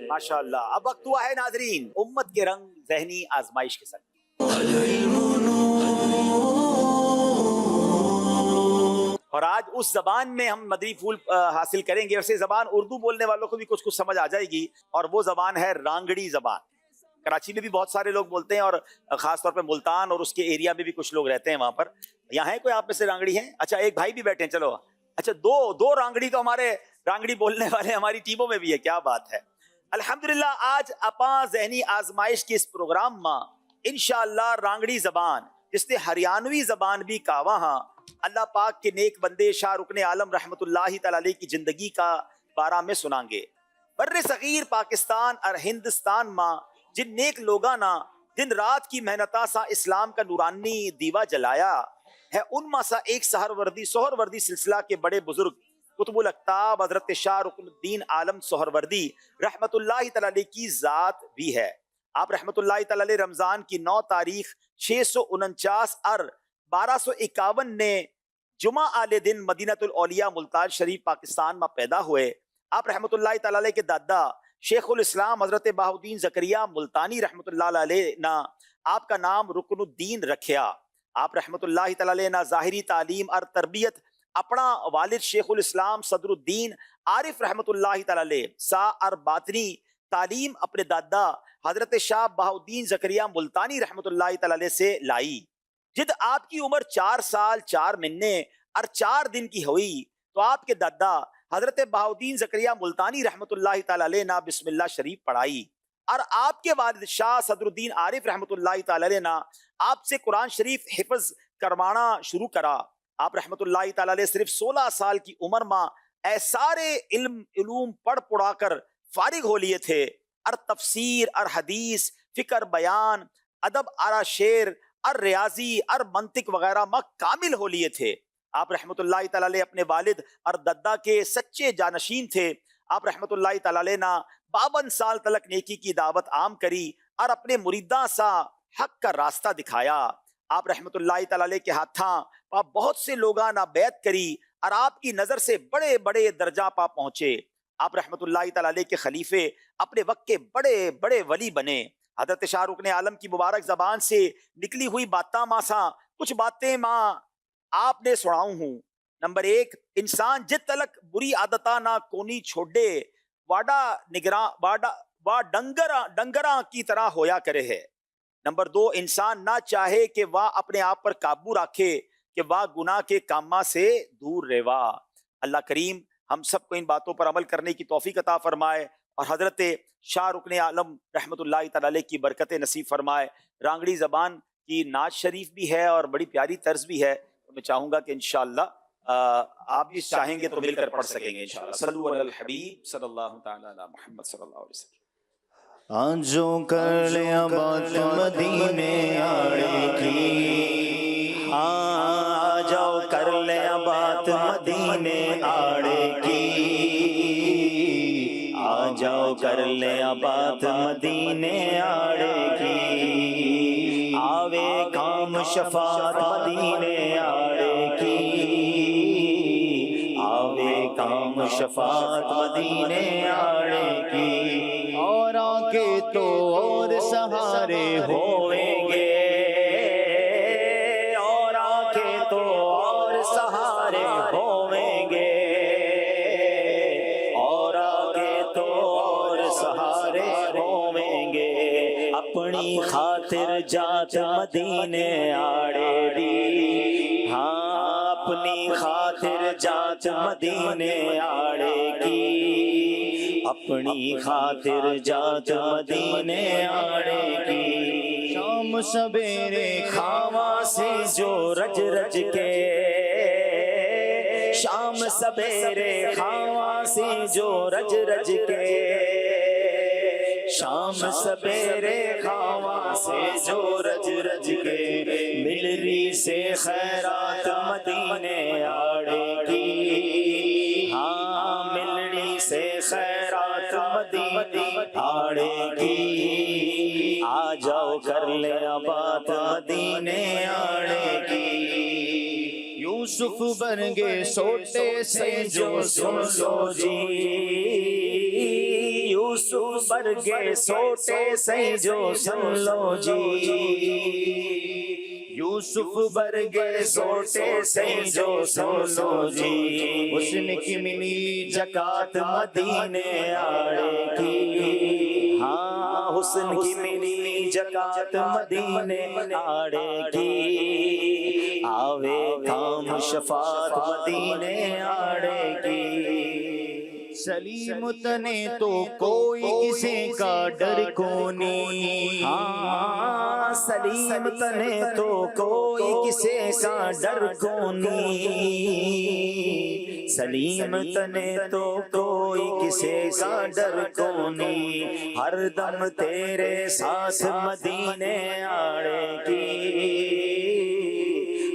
ماشاء اللہ. اب وقت ہوا ہے ناظرین امت کے رنگ ذہنی آزمائش کے ساتھ. اور آج اس زبان میں ہم مدنی پھول حاصل کریں گے. ویسے زبان اردو بولنے والوں کو بھی کچھ سمجھ آ جائے گی, اور وہ زبان ہے رانگڑی زبان. کراچی میں بھی بہت سارے لوگ بولتے ہیں, اور خاص طور پہ ملتان اور اس کے ایریا میں بھی کچھ لوگ رہتے ہیں وہاں پر. یہاں ہے کوئی آپ میں سے رانگڑی ہیں؟ اچھا ایک بھائی بھی بیٹھے ہیں. چلو اچھا, دو رانگڑی تو ہمارے رانگڑی بولنے والے ہماری ٹیموں میں بھی ہے. کیا بات ہے. الحمدللہ آج اپاں ذہنی آزمائش کے اس پروگرام میں انشاءاللہ رانگڑی زبان جس نے ہریانوی زبان بھی کہا ہاں, اللہ پاک کے نیک بندے شاہ رکن عالم رحمت اللہ تعالی علیہ کی زندگی کا بارہ میں سنائیں گے. بر صغیر پاکستان اور ہندوستان میں جن نیک لوگاں نا دن رات کی محنتاں سا اسلام کا نورانی دیوا جلایا ہے, ان میں سا ایک سہر وردی سلسلہ کے بڑے بزرگ قطب الاقطاب حضرت شاہ رکن الدین عالم سہروردی رحمت اللہ تعالی علیہ کی ذات بھی ہے. آپ رحمت اللہ تعالی علیہ رمضان کی 9 تاریخ 649 اور 1251 نے جمعہ آلے دن مدینہ الاولیاء ملتان شریف پاکستان میں پیدا ہوئے. آپ رحمت اللہ تعالی علیہ کے دادا شیخ الاسلام حضرت بہاؤدین زکریا ملتانی رحمت اللہ علیہ نا آپ کا نام رکن الدین رکھیا. آپ رحمت اللہ تعالی علیہ نا ظاہری تعلیم اور تربیت اپنا والد شیخ الاسلام صدر الدین عارف رحمت اللہ تعالی علیہ سا اور باطنی تعلیم اپنے دادا حضرت شاہ بہاؤدین زکریا ملتانی رحمت اللہ تعالی علیہ سے لائی. جد آپ کی عمر 4 سال 4 مہینے اور 4 دن کی ہوئی تو آپ کے دادا حضرت بہاؤدین زکریا ملتانی رحمت اللہ تعالی علیہ نا بسم اللہ شریف پڑھائی, اور آپ کے والد شاہ صدر الدین عارف رحمت اللہ تعالی علیہ نا آپ سے قرآن شریف حفظ کروانا شروع کرا. آپ رحمت اللہ تعالی علیہ صرف 16 سال کی عمر میں اے سارے علوم پڑھ پڑھا کر فارغ ہو لیے تھے, اور تفسیر اور حدیث فکر بیان ادب اور شعر اور ریاضی اور منطق وغیرہ میں کامل ہو لیے تھے. آپ رحمت اللہ تعالی علیہ اپنے والد اور دادا کے سچے جانشین تھے. آپ رحمت اللہ تعالی علیہ نا 52 سال تلک نیکی کی دعوت عام کری اور اپنے مریداں سا حق کا راستہ دکھایا. آپ رحمت اللہ تعالی علیہ کے ہاتھاں پا بہت سے لوگاں نا بیعت کری اور آپ کی نظر سے بڑے بڑے درجہ پا پہنچے. آپ رحمت اللہ تعالی علیہ کے خلیفے اپنے وقت کے بڑے بڑے ولی بنے. حضرت شاہ رکن عالم کی مبارک زبان سے نکلی ہوئی باتاں ماساں کچھ باتیں ماں آپ نے سناؤں ہوں. نمبر 1، انسان جت تلک بری عادتاں نہ کونی چھوڑے واڈا نگراں وا ڈنگراں کی طرح ہویا کرے ہے. نمبر 2، انسان نہ چاہے کہ وہ اپنے آپ پر قابو رکھے کہ وہ گناہ کے کاماں سے دور رہوا. اللہ کریم ہم سب کو ان باتوں پر عمل کرنے کی توفیق عطا فرمائے اور حضرت شاہ رکن عالم رحمت اللہ تعالی علیہ کی برکت نصیب فرمائے. رانگڑی زبان کی نعت شریف بھی ہے اور بڑی پیاری طرز بھی ہے. میں چاہوں گا کہ انشاءاللہ آپ بھی چاہیں گے تو مل کر پڑھ سکیں گے انشاءاللہ. صلو علی الحبیب صلی اللہ تعالی علی محمد صلی اللہ علیہ وسلم. آجو کر لیا بات مدینے آڑے کی، آ جاؤ کر لیا بات مدینے آڑے کی، آ جاؤ کر لیا بات مدینے آڑے کی، آوے کام شفاعت مدینے آڑے کی، آوے کام شفاعت مدینے آڑے کی. اور آگے تو اور سہارے ہوئیں گے، اور آگے تو اور سہارے ہوئیں گے، اور آگے تو اور سہارے ہوئیں گے. اپنی خاطر جات مدینے آڑے دی، ہاں اپنی خاطر جات مدینے آڑے کی، اپنی خاطر جات مدینے آڑے کی. شام سویرے خواں سے جو رج رج کے، شام سویرے خواں سے جو رج رج کے، شام سویرے خواں سے جو رج رج کے، ملری سے خیرات مدینے آڑے کی، ہاں ملری سے خیرات مدینے آڑے کی، آ جاؤ کر لے بات مدینے آڑے کی. یوسف برگے سوٹے سے جو سن لو جی، یوسف برگے سوٹے سے جو سن لو جی، یوسف برگے سوٹے سے جو سن لو جی، حسن کی ملی زکات مدینے آڑے کی، ہاں حسن کی ملی زکات مدینے آڑے کی، آوے کام شفاعت مدینے آڑے کی. سلیم تنے تو کوئی کسی کا ڈر کونی، ہاں سلیم تنے تو کوئی کسی کا ڈر کونی، سلیم تنے تو کوئی کسی کا ڈر کونی، ہر دم تیرے ساتھ مدینے آڑے کی،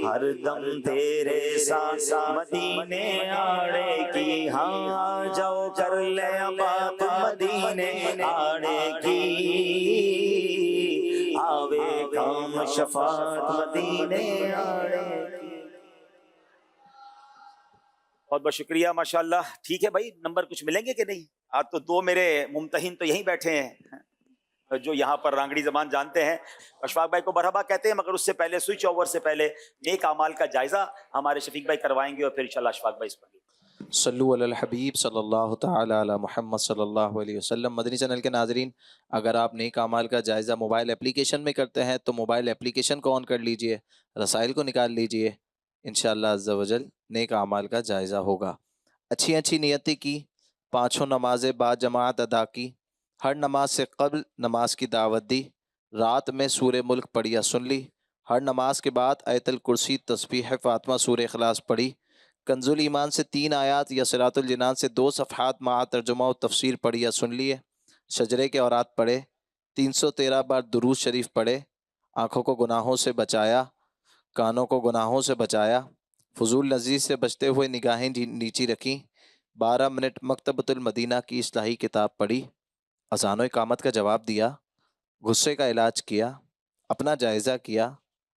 ہر دم تیرے ساتھ مدینے آڑے کی، ہاں جاؤ کر لے بات مدینے آڑے کی، آوے کام شفاعت مدینے آڑے کی. بہت بہت شکریہ ماشاءاللہ. ٹھیک ہے بھائی، نمبر کچھ ملیں گے کہ نہیں؟ آج تو 2 میرے ممتحن تو یہیں بیٹھے ہیں جو یہاں پر رانگڑی زبان جانتے ہیں. اشفاق بھائی کو مرحبا کہتے ہیں، مگر اس سے پہلے سوئچ اوور سے پہلے نیک اعمال کا جائزہ ہمارے شفیق بھائی کروائیں گے اور پھر انشاءاللہ اشفاق بھائی اس پر. صلو علی الحبیب صلی اللہ تعالی علی محمد صلی اللہ علیہ وسلم. مدنی چینل کے ناظرین، اگر آپ نیک اعمال کا جائزہ موبائل اپلیکیشن میں کرتے ہیں تو موبائل اپلیکیشن کو آن کر لیجئے، رسائل کو نکال لیجئے، انشاءاللہ عز و جل نیک اعمال کا جائزہ ہوگا. اچھی اچھی نیتیں کی، 5 نمازیں با جماعت ادا کی، ہر نماز سے قبل نماز کی دعوت دی، رات میں سورہ ملک پڑھی یا سن لی، ہر نماز کے بعد آیت الکرسی تسبیح فاطمہ سورہ اخلاص پڑھی، کنز الایمان سے 3 آیات یا صراط الجنان سے 2 صفحات مع ترجمہ و تفسیر پڑھی یا سن لیے، شجرے کے اورات پڑھے، 313 بار درود شریف پڑھے، آنکھوں کو گناہوں سے بچایا، کانوں کو گناہوں سے بچایا، فضول لذیذ سے بچتے ہوئے نگاہیں نیچی رکھیں، 12 منٹ مکتبۃ المدینہ کی اصلاحی کتاب پڑھی، اذان و اقامت کا جواب دیا، غصے کا علاج کیا، اپنا جائزہ کیا،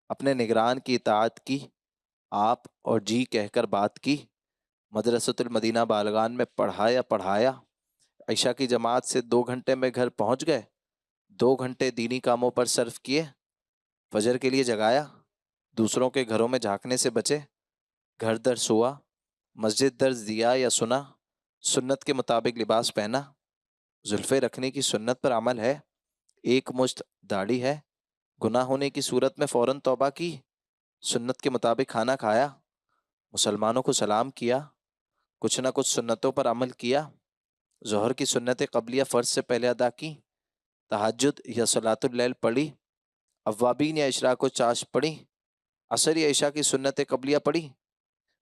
اپنے نگران کی اطاعت کی، آپ اور جی کہہ کر بات کی، مدرسۃ المدینہ بالغان میں پڑھایا، عشاء کی جماعت سے 2 گھنٹے میں گھر پہنچ گئے، 2 گھنٹے دینی کاموں پر صرف کیے، فجر کے لیے جگایا، دوسروں کے گھروں میں جھانکنے سے بچے، گھر در سوا، مسجد درز دیا یا سنا، سنت کے مطابق لباس پہنا، زلفے رکھنے کی سنت پر عمل ہے، 1 مشت داڑھی ہے، گناہ ہونے کی صورت میں فوراً توبہ کی، سنت کے مطابق کھانا کھایا، مسلمانوں کو سلام کیا، کچھ نہ کچھ سنتوں پر عمل کیا، ظہر کی سنت قبلیہ فرض سے پہلے ادا کی، تہجد یا صلاۃ اللیل پڑھی، اوابین یا اشراق و چاش پڑھی، عصر یا عشاء کی سنت قبلیہ پڑھی،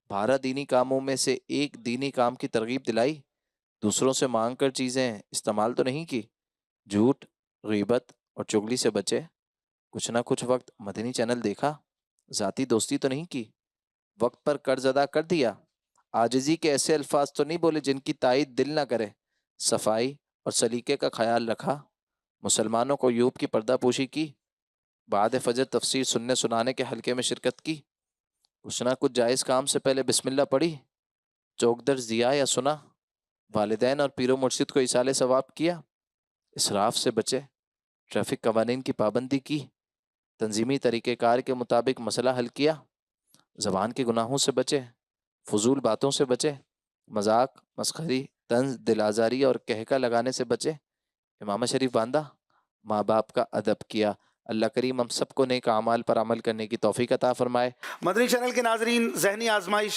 12 دینی کاموں میں سے ایک دینی کام کی ترغیب دلائی، دوسروں سے مانگ کر چیزیں استعمال تو نہیں کی، جھوٹ، غیبت اور چغلی سے بچے، کچھ نہ کچھ وقت مدنی چینل دیکھا، ذاتی دوستی تو نہیں کی، وقت پر قرض ادا کر دیا، عاجزی کے ایسے الفاظ تو نہیں بولے جن کی تائید دل نہ کرے، صفائی اور سلیقے کا خیال رکھا، مسلمانوں کو یوب کی پردہ پوشی کی، بعد فجر تفسیر سننے سنانے کے حلقے میں شرکت کی، کچھ نہ کچھ جائز کام سے پہلے بسم اللہ پڑھی، چوک درز دیا یا سنا، والدین اور پیر و مرشد کو ایصال ثواب کیا، اسراف سے بچے، ٹریفک قوانین کی پابندی کی، تنظیمی طریقہ کار کے مطابق مسئلہ حل کیا، زبان کے گناہوں سے بچے، فضول باتوں سے بچے، مذاق، مسخری، طنز، دل آزاری اور کہکا لگانے سے بچے، امامہ شریف باندھا، ماں باپ کا ادب کیا۔ اللہ کریم ہم سب کو نیک اعمال پر عمل کرنے کی توفیق عطا فرمائے۔ مدنی چینل کے ناظرین، ذہنی آزمائش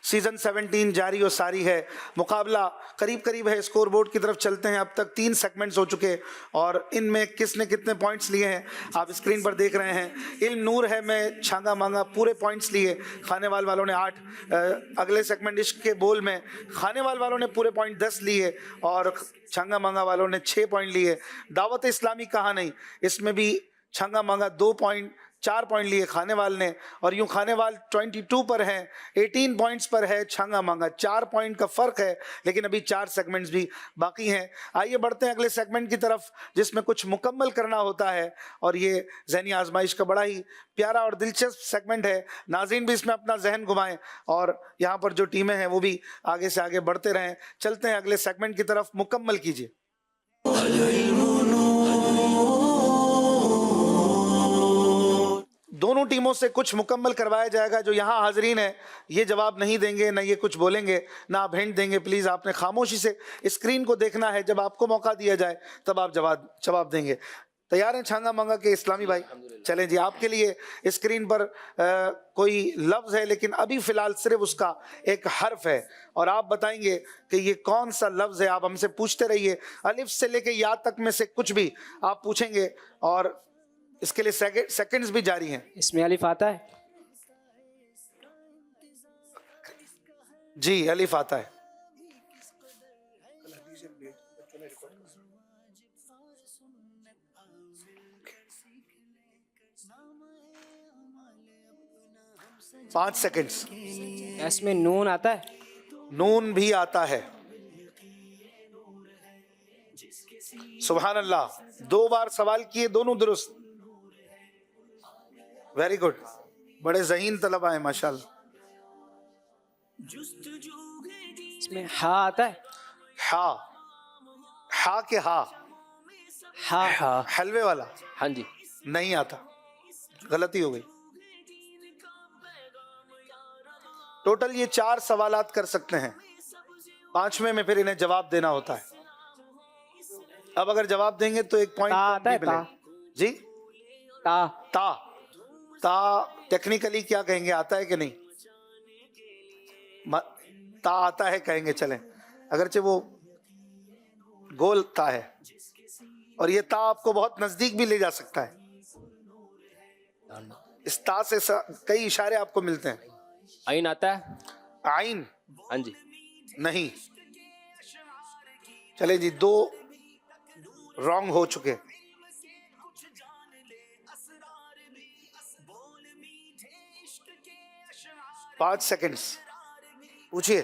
سیزن 17 جاری و ساری ہے، مقابلہ قریب ہے، اسکور بورڈ کی طرف چلتے ہیں۔ اب تک 3 سیگمنٹس ہو چکے اور ان میں کس نے کتنے پوائنٹس لیے ہیں آپ اسکرین پر دیکھ رہے ہیں۔ علم نور ہے میں چھانگا مانگا پورے پوائنٹس لیے، خانے والوں نے 8، اگلے سیگمنٹ عشق کے بول میں خانے والوں نے پورے پوائنٹ 10 لیے اور چھانگا مانگا والوں نے 6 پوائنٹ لیے۔ دعوت اسلامی کہاں نہیں، اس میں بھی چھنگا مانگا 4 پوائنٹ لیے خانے وال نے، اور یوں خانے وال 22 پر ہیں، 18 پوائنٹس پر ہے چھنگا مانگا، 4 پوائنٹ کا فرق ہے، لیکن ابھی 4 سیگمنٹس بھی باقی ہیں۔ آئیے بڑھتے ہیں اگلے سیگمنٹ کی طرف جس میں کچھ مکمل کرنا ہوتا ہے، اور یہ ذہنی آزمائش کا بڑا ہی پیارا اور دلچسپ سیگمنٹ ہے۔ ناظرین بھی اس میں اپنا ذہن گھمائیں اور یہاں پر جو ٹیمیں ہیں وہ بھی آگے سے آگے بڑھتے رہیں۔ چلتے ہیں اگلے سیگمنٹ کی طرف، مکمل کیجیے۔ دونوں ٹیموں سے کچھ مکمل کروایا جائے گا۔ جو یہاں حاضرین ہیں یہ جواب نہیں دیں گے، نہ یہ کچھ بولیں گے، نہ آپ ہنٹ دیں گے۔ پلیز آپ نے خاموشی سے اسکرین کو دیکھنا ہے، جب آپ کو موقع دیا جائے تب آپ جواب دیں گے۔ تیار ہیں چھانگا مانگا کے اسلامی بھائی؟ چلیں جی، آپ کے لیے اسکرین پر کوئی لفظ ہے، لیکن ابھی فی الحال صرف اس کا ایک حرف ہے، اور آپ بتائیں گے کہ یہ کون سا لفظ ہے۔ آپ ہم سے پوچھتے رہیے، الف سے لے کے یا تک میں سے کچھ بھی آپ پوچھیں گے، اور اس کے لیے سیکنڈز بھی جاری ہیں۔ اس میں الف آتا ہے؟ جی الف آتا ہے۔ پانچ سیکنڈز۔ اس میں نون آتا ہے؟ نون بھی آتا ہے۔ سبحان اللہ، 2 بار سوال کیے، دونوں درست۔ ویری گڈ، بڑے ذہین طلبہ ہیں ماشاءاللہ۔ اس میں ہا آتا ہے؟ ہا کے ہا، حلوے والا؟ ہاں جی، نہیں آتا، غلطی ہو گئی۔ ٹوٹل یہ 4 سوالات کر سکتے ہیں، 5ویں میں پھر انہیں جواب دینا ہوتا ہے۔ اب اگر جواب دیں گے تو 1 پوائنٹ آتا ہے۔ جی تا ٹیکنیکلی کیا کہیں گے، آتا ہے کہ نہیں؟ تا آتا ہے کہیں گے، چلیں، اگرچہ وہ گول تا ہے، اور یہ تا آپ کو بہت نزدیک بھی لے جا سکتا ہے۔ اس تا سے کئی اشارے آپ کو ملتے ہیں۔ عین آتا ہے؟ عین؟ ہاں جی، نہیں۔ چلے جی، 2 رانگ ہو چکے۔ 5 سیکنڈز، پوچھئے۔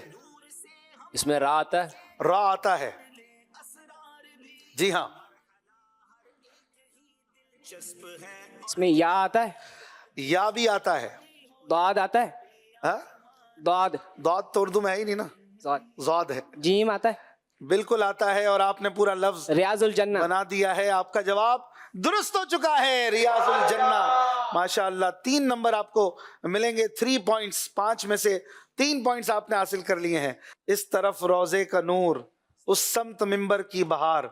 اس میں را آتا ہے؟ را آتا ہے، جی ہاں۔ اس میں یا آتا ہے؟ یا بھی آتا ہے۔ ضاد آتا ہے؟ ضاد تو اردو میں ہے ہی نہیں نا، ضاد ہے۔ جیم آتا ہے؟ بالکل آتا ہے اور آپ نے پورا لفظ ریاض الجنہ بنا دیا ہے. آپ کا جواب درست ہو چکا ہے, ریاض الجنہ. ماشاءاللہ 3 نمبر آپ کو ملیں گے, 3 پوائنٹس, 5 میں سے 3 پوائنٹس آپ نے حاصل کر لیے ہیں. اس طرف روزے کا نور, اس سمت منبر کی بہار,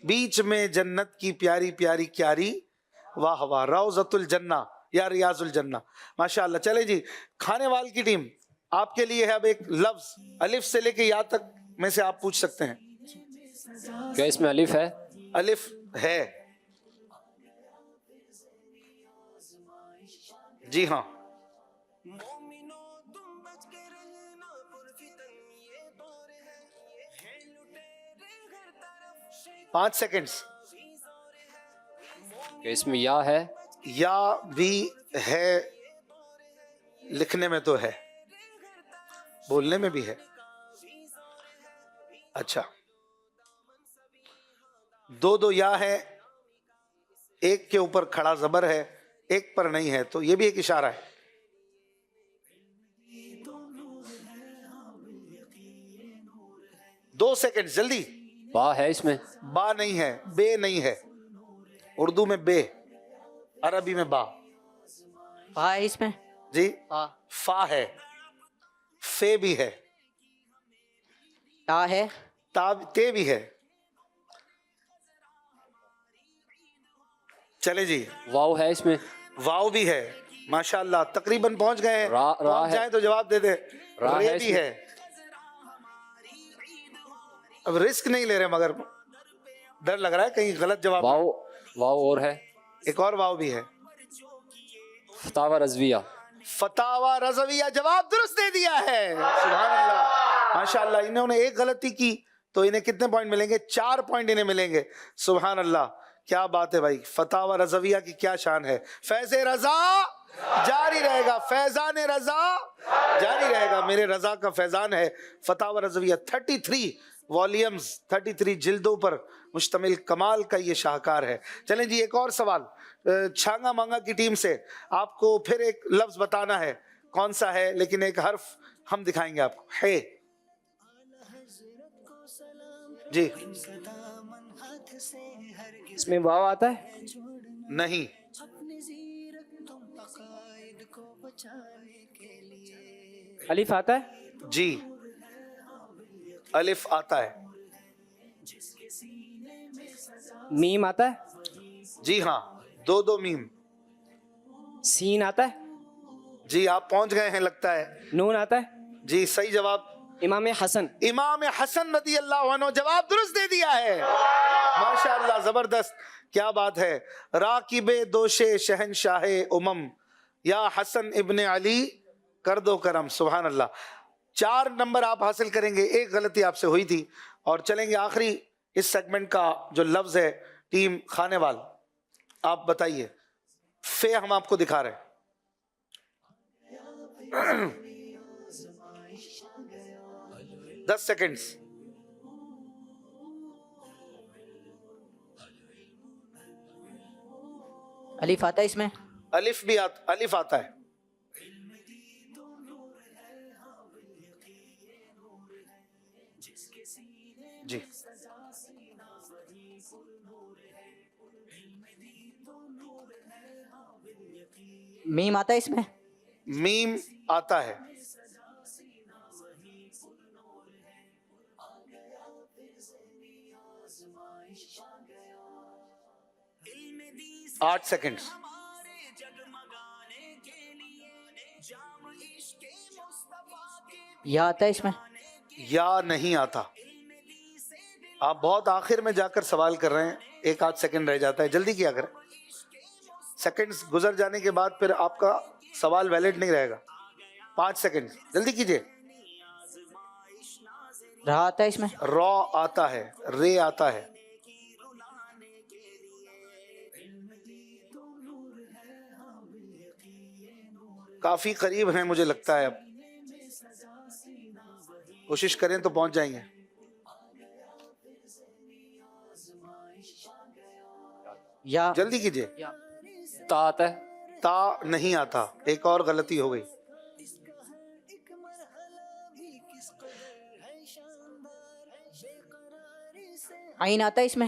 بیچ میں جنت کی پیاری پیاری کیاری, واہ واہ, روضۃ الجنہ یا ریاض الجنہ. ماشاءاللہ. چلے جی, کھانے وال کی ٹیم, آپ کے لیے ہے اب ایک لفظ الف سے لے کے یا تک میں سے آپ پوچھ سکتے ہیں. کیا اس میں الف ہے؟ الف ہے جی ہاں. 5 سیکنڈز. کیا اس میں یا ہے؟ یا بھی ہے, لکھنے میں تو ہے, بولنے میں بھی ہے. اچھا, 2 یا ہے, ایک کے اوپر کھڑا زبر ہے, ایک پر نہیں ہے, تو یہ بھی ایک اشارہ ہے. دو سیکنڈ جلدی. با ہے اس میں؟ با نہیں ہے, بے نہیں ہے. اردو میں بے, عربی میں با. فا ہے اس میں؟ جی فا ہے, فے بھی ہے, تا ہے, تے بھی ہے. چلے جی, واو ہے اس میں؟ واو بھی ہے. ماشاءاللہ تقریباً پہنچ گئے ہیں. پہنچ جائیں تو جواب دے دیں. رے بھی ہے. اب رسک نہیں لے رہے مگر ڈر لگ رہا ہے کہیں غلط جواب. واو, واو اور ہے, ایک اور واو بھی ہے. فتاوی رضویہ. فتاوی رضویہ, جواب درست دے دیا ہے. سبحان اللہ. ماشاءاللہ. انہوں نے ایک غلطی کی تو انہیں کتنے پوائنٹ ملیں گے؟ 4 پوائنٹ انہیں ملیں گے. سبحان اللہ, کیا بات ہے بھائی. فتاوی رضویہ کی کیا شان ہے. فیض رضا جاری رہے گا, فیضان رضا جاری رہے گا. میرے رضا کا فیضان ہے فتاوی رضویہ. 33 والیومز, 33 جلدوں پر مشتمل کمال کا یہ شاہکار ہے. چلیں جی, ایک اور سوال چھانگا مانگا کی ٹیم سے. آپ کو پھر ایک لفظ بتانا ہے, کون سا ہے, لیکن ایک حرف ہم دکھائیں گے آپ کو. ہے جی, اس میں واو آتا ہے؟ نہیں. الف آتا ہے؟ جی الف آتا ہے. میم آتا ہے؟ جی ہاں, 2 میم. سین آتا ہے؟ جی آپ پہنچ گئے ہیں لگتا ہے. نون آتا ہے؟ جی صحیح جواب. امام حسن. امام حسن رضی اللہ عنہ, جواب درست دے دیا ہے. ماشاءاللہ, زبردست, کیا بات ہے. راکب دوش شہنشاہ امم, یا حسن ابن علی کر دو کرم. سبحان اللہ. 4 نمبر آپ حاصل کریں گے, ایک غلطی آپ سے ہوئی تھی. اور چلیں گے آخری اس سیگمنٹ کا جو لفظ ہے. ٹیم کھانے وال, آپ بتائیے. فے ہم آپ کو دکھا رہے ہیں. 10 سیکنڈز. الف آتا ہے اس میں؟ الف بھی الف آتا ہے. جی میم آتا ہے اس میں؟ میم آتا ہے. آٹھ سیکنڈز. یا آتا ہے اس میں؟ یا نہیں آتا. آپ بہت آخر میں جا کر سوال کر رہے ہیں, 1 سیکنڈ رہ جاتا ہے, جلدی کیا کریں. سیکنڈز گزر جانے کے بعد پھر آپ کا سوال ویلڈ نہیں رہے گا. 5 سیکنڈ, جلدی کیجئے. را آتا ہے اس میں؟ را آتا ہے. رے آتا ہے. کافی قریب ہیں مجھے لگتا ہے. اب کوشش کریں تو پہنچ جائیں گے. یا جلدی کیجئے. تا آتا ہے؟ تا نہیں آتا. ایک اور غلطی ہو گئی. عین آتا ہے اس میں؟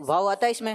واو آتا ہے اس میں؟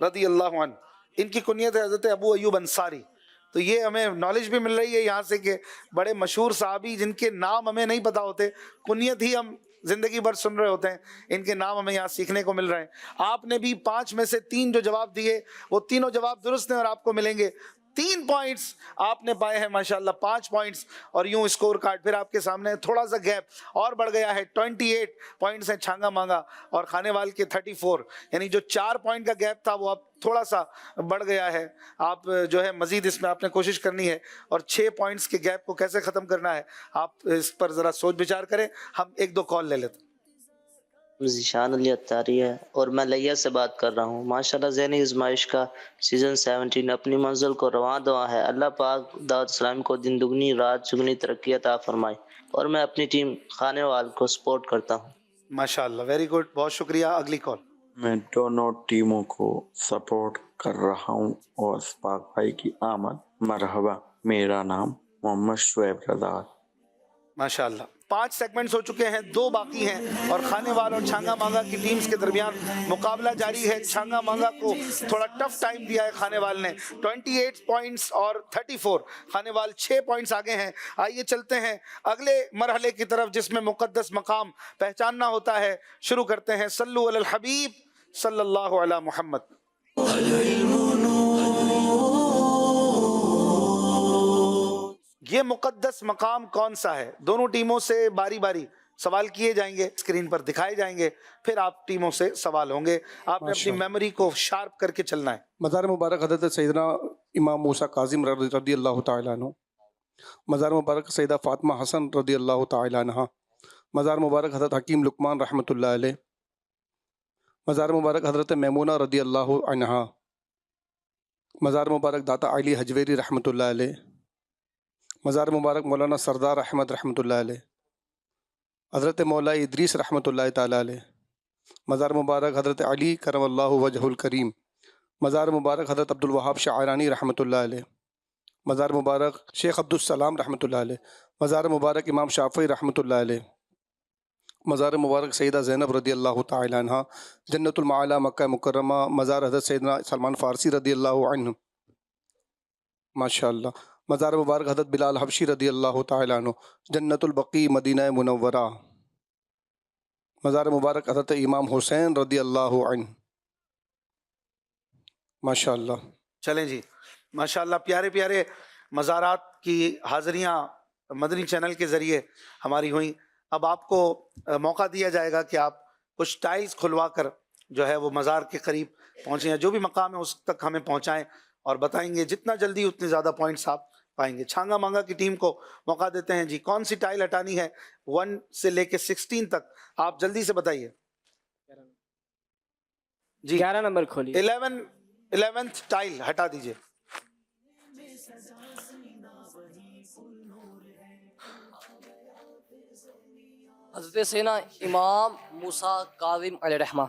رضی اللہ عنہ، ان کی کنیت ہے حضرت ابو ایوب انصاری. تو یہ ہمیں نالج بھی مل رہی ہے یہاں سے کہ بڑے مشہور صحابی جن کے نام ہمیں نہیں پتا ہوتے، کنیت ہی ہم زندگی بھر سن رہے ہوتے ہیں، ان کے نام ہمیں یہاں سیکھنے کو مل رہے ہیں. آپ نے بھی 5 میں سے 3 جو جواب دیے وہ تینوں جواب درست ہیں اور آپ کو ملیں گے 3 پوائنٹس آپ نے پائے ہیں ماشاءاللہ، 5 پوائنٹس. اور یوں اسکور کارڈ پھر آپ کے سامنے تھوڑا سا گیپ اور بڑھ گیا ہے. 28 پوائنٹس ہیں چھانگا مانگا اور کھانے وال کے 34، یعنی جو 4 پوائنٹ کا گیپ تھا وہ اب تھوڑا سا بڑھ گیا ہے. آپ جو ہے مزید اس میں آپ نے کوشش کرنی ہے اور 6 پوائنٹس کے گیپ کو کیسے ختم کرنا ہے آپ اس پر ذرا سوچ بچار کریں. ہم 1-2 کال لے لیتے ہیں. ذیشان علی اتاری ہے اور میں لیا سے بات کر رہا ہوں. ماشاءاللہ ذہنی آزمائش کا سیزن 17 اپنی منزل کو رواں دعا ہے. اللہ پاک دعوت اسلامی کو دن دگنی رات چگنی ترقی عطا فرمائے اور میں اپنی ٹیم خانے وال کو سپورٹ کرتا ہوں. ماشاءاللہ ویری گڈ، بہت شکریہ. اگلی کال. میں دونوں ٹیموں کو سپورٹ کر رہا ہوں اور اسپاق بھائی کی آمد مرحبا. میرا نام محمد شعیب رضا. ماشاءاللہ 5 سیگمنٹس ہو چکے ہیں، 2 باقی ہیں اور کھانے وال اور چھانگا مانگا کی ٹیمز کے درمیان مقابلہ جاری ہے. چھانگا مانگا کو تھوڑا ٹف ٹائم دیا ہے کھانے وال نے. 28 پوائنٹس اور 34، کھانے وال 6 پوائنٹس آگے ہیں. آئیے چلتے ہیں اگلے مرحلے کی طرف جس میں مقدس مقام پہچاننا ہوتا ہے. شروع کرتے ہیں. صلو علی الحبیب صلی اللہ علی محمد. یہ مقدس مقام کون سا ہے؟ دونوں ٹیموں سے باری باری سوال کیے جائیں گے، اسکرین پر دکھائے جائیں گے، پھر آپ ٹیموں سے سوال ہوں گے. آپ نے اپنی میموری کو شارپ کر کے چلنا ہے. مزار مبارک حضرت سیدنا امام موسیٰ کاظم رضی اللہ تعالیٰ عنہ. مزار مبارک سیدہ فاطمہ حسن رضی اللہ تعالیٰ عنہ. مزار مبارک حضرت حکیم لقمان رحمۃ اللہ علیہ. مزار مبارک حضرت میمونہ رضی اللہ عنہا. مزار مبارک داتا علی حجویری رحمۃ اللہ علیہ. مزار مبارک مولانا سردار احمد رحمۃ اللہ علیہ. حضرت مولا ادریس رحمۃ اللہ تعالیٰ علیہ. مزار مبارک حضرت علی کرم اللہ وجہ الکریم. مزار مبارک حضرت عبد الوہاب شاعرانی رحمۃ اللہ علیہ. مزار مبارک شیخ عبد السلام رحمۃ اللہ علیہ. مزار مبارک امام شافعی رحمۃ اللہ علیہ. مزار مبارک سیدہ زینب رضی اللہ تعالیٰ عنہ جنت المعالی مکہ مکرمہ. مزار حضرت سیدنا سلمان فارسی رضی اللہ عنہ. ماشاءاللہ. مزار مبارک حضرت بلال حبشی رضی اللہ تعالیٰ عنہ جنت البقیع مدینہ منورہ. مزار مبارک حضرت امام حسین رضی اللہ عنہ. ماشاءاللہ. چلیں جی ماشاءاللہ پیارے پیارے مزارات کی حاضریاں مدنی چینل کے ذریعے ہماری ہوئیں. اب آپ کو موقع دیا جائے گا کہ آپ کچھ ٹائلز کھلوا کر جو ہے وہ مزار کے قریب پہنچیں، جو بھی مقام ہے اس تک ہمیں پہنچائیں اور بتائیں گے. جتنا جلدی اتنے زیادہ پوائنٹس آپ پائیں گے. چھانگا مانگا کی ٹیم کو موقع دیتے ہیں. جی کون سی ٹائل ہٹانی ہے 1 سے لے کے 16 تک؟ آپ جلدی سے بتائیے. جی 11 نمبر کھولیے. 11th ٹائل ہٹا دیجئے. حضرت سینا امام موسیٰ کاظم علیہ الرحمہ.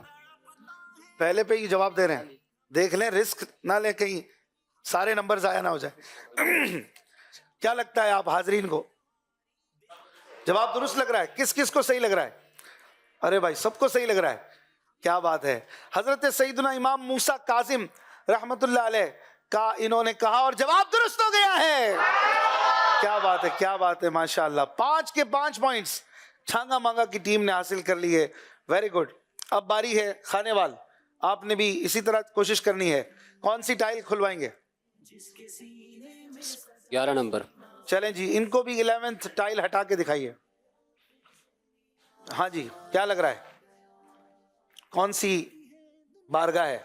پہلے پہ ہی جواب دے رہے ہیں، دیکھ لیں رسک نہ لیں کہیں سارے نمبر ضائع نہ ہو جائے. کیا لگتا ہے آپ حاضرین کو؟ جواب درست لگ رہا ہے؟ کس کس کو صحیح لگ رہا ہے؟ ارے بھائی سب کو صحیح لگ رہا ہے، کیا بات ہے. حضرت سیدنا امام موسیٰ کاظم رحمت اللہ علیہ کا انہوں نے کہا اور جواب درست ہو گیا ہے. کیا بات ہے، کیا بات ہے. ماشاءاللہ 5 کے 5 پوائنٹس چھانگا مانگا کی ٹیم نے حاصل کر لی ہے. Very good. اب باری ہے کھانے وال. آپ نے بھی اسی طرح کوشش کرنی ہے. کون سی ٹائل کھلوائیں گے؟ 11 نمبر. چلیں جی ان کو بھی 11th ٹائل ہٹا کے دکھائیے. ہاں جی کیا لگ رہا ہے کون سی بارگاہ ہے؟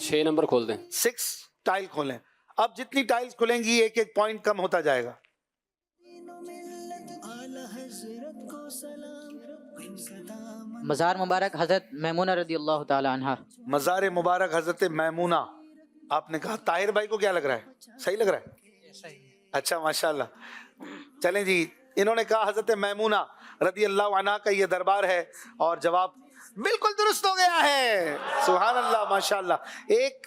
چھ نمبر کھول دیں. 6 ٹائل کھولیں. اب جتنی ٹائلز کھلیں گی ایک ایک پوائنٹ کم ہوتا جائے گا. مزار مبارک حضرت میمونہ رضی اللہ تعالی عنہ. مزار مبارک حضرت میمونہ. آپ نے کہا. طاہر بھائی کو کیا لگ رہا ہے؟ صحیح لگ رہا ہے؟ اچھا ماشاءاللہ. چلیں جی انہوں نے کہا حضرت میمونہ رضی اللہ عنہ کا یہ دربار ہے اور جواب بالکل درست ہو گیا ہے. سبحان اللہ ماشاءاللہ. ایک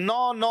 9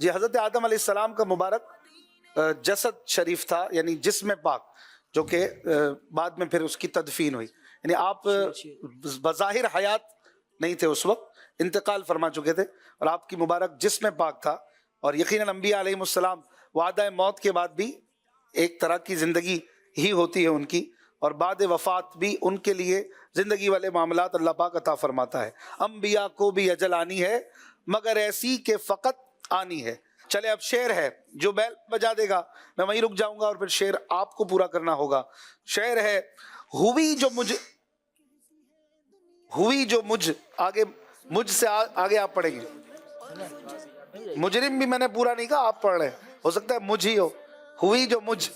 جی، حضرت آدم علیہ السلام کا مبارک جسد شریف تھا، یعنی جسم پاک، جو کہ بعد میں پھر اس کی تدفین ہوئی، یعنی آپ بظاہر حیات نہیں تھے اس وقت، انتقال فرما چکے تھے، اور آپ کی مبارک جسم پاک تھا. اور یقیناً انبیاء علیہ السلام وعدہ موت کے بعد بھی ایک طرح کی زندگی ہی ہوتی ہے ان کی، اور بعد وفات بھی ان کے لیے زندگی والے معاملات اللہ پاک عطا فرماتا ہے. انبیاء کو بھی اجل آنی ہے مگر ایسی کہ فقط آنی ہے. چلے اب شعر ہے، جو بیل بجا دے گا میں وہیں رک جاؤں گا اور پھر شعر آپ کو پورا کرنا ہوگا. شعر ہے ہوئی جو مجھ آگے، مجھ سے آگے آپ پڑھیں گے. مجرم بھی میں نے پورا نہیں کہا، آپ پڑھ رہے ہیں، ہو سکتا ہے مجھ ہی ہو. ہوئی جو مجھ،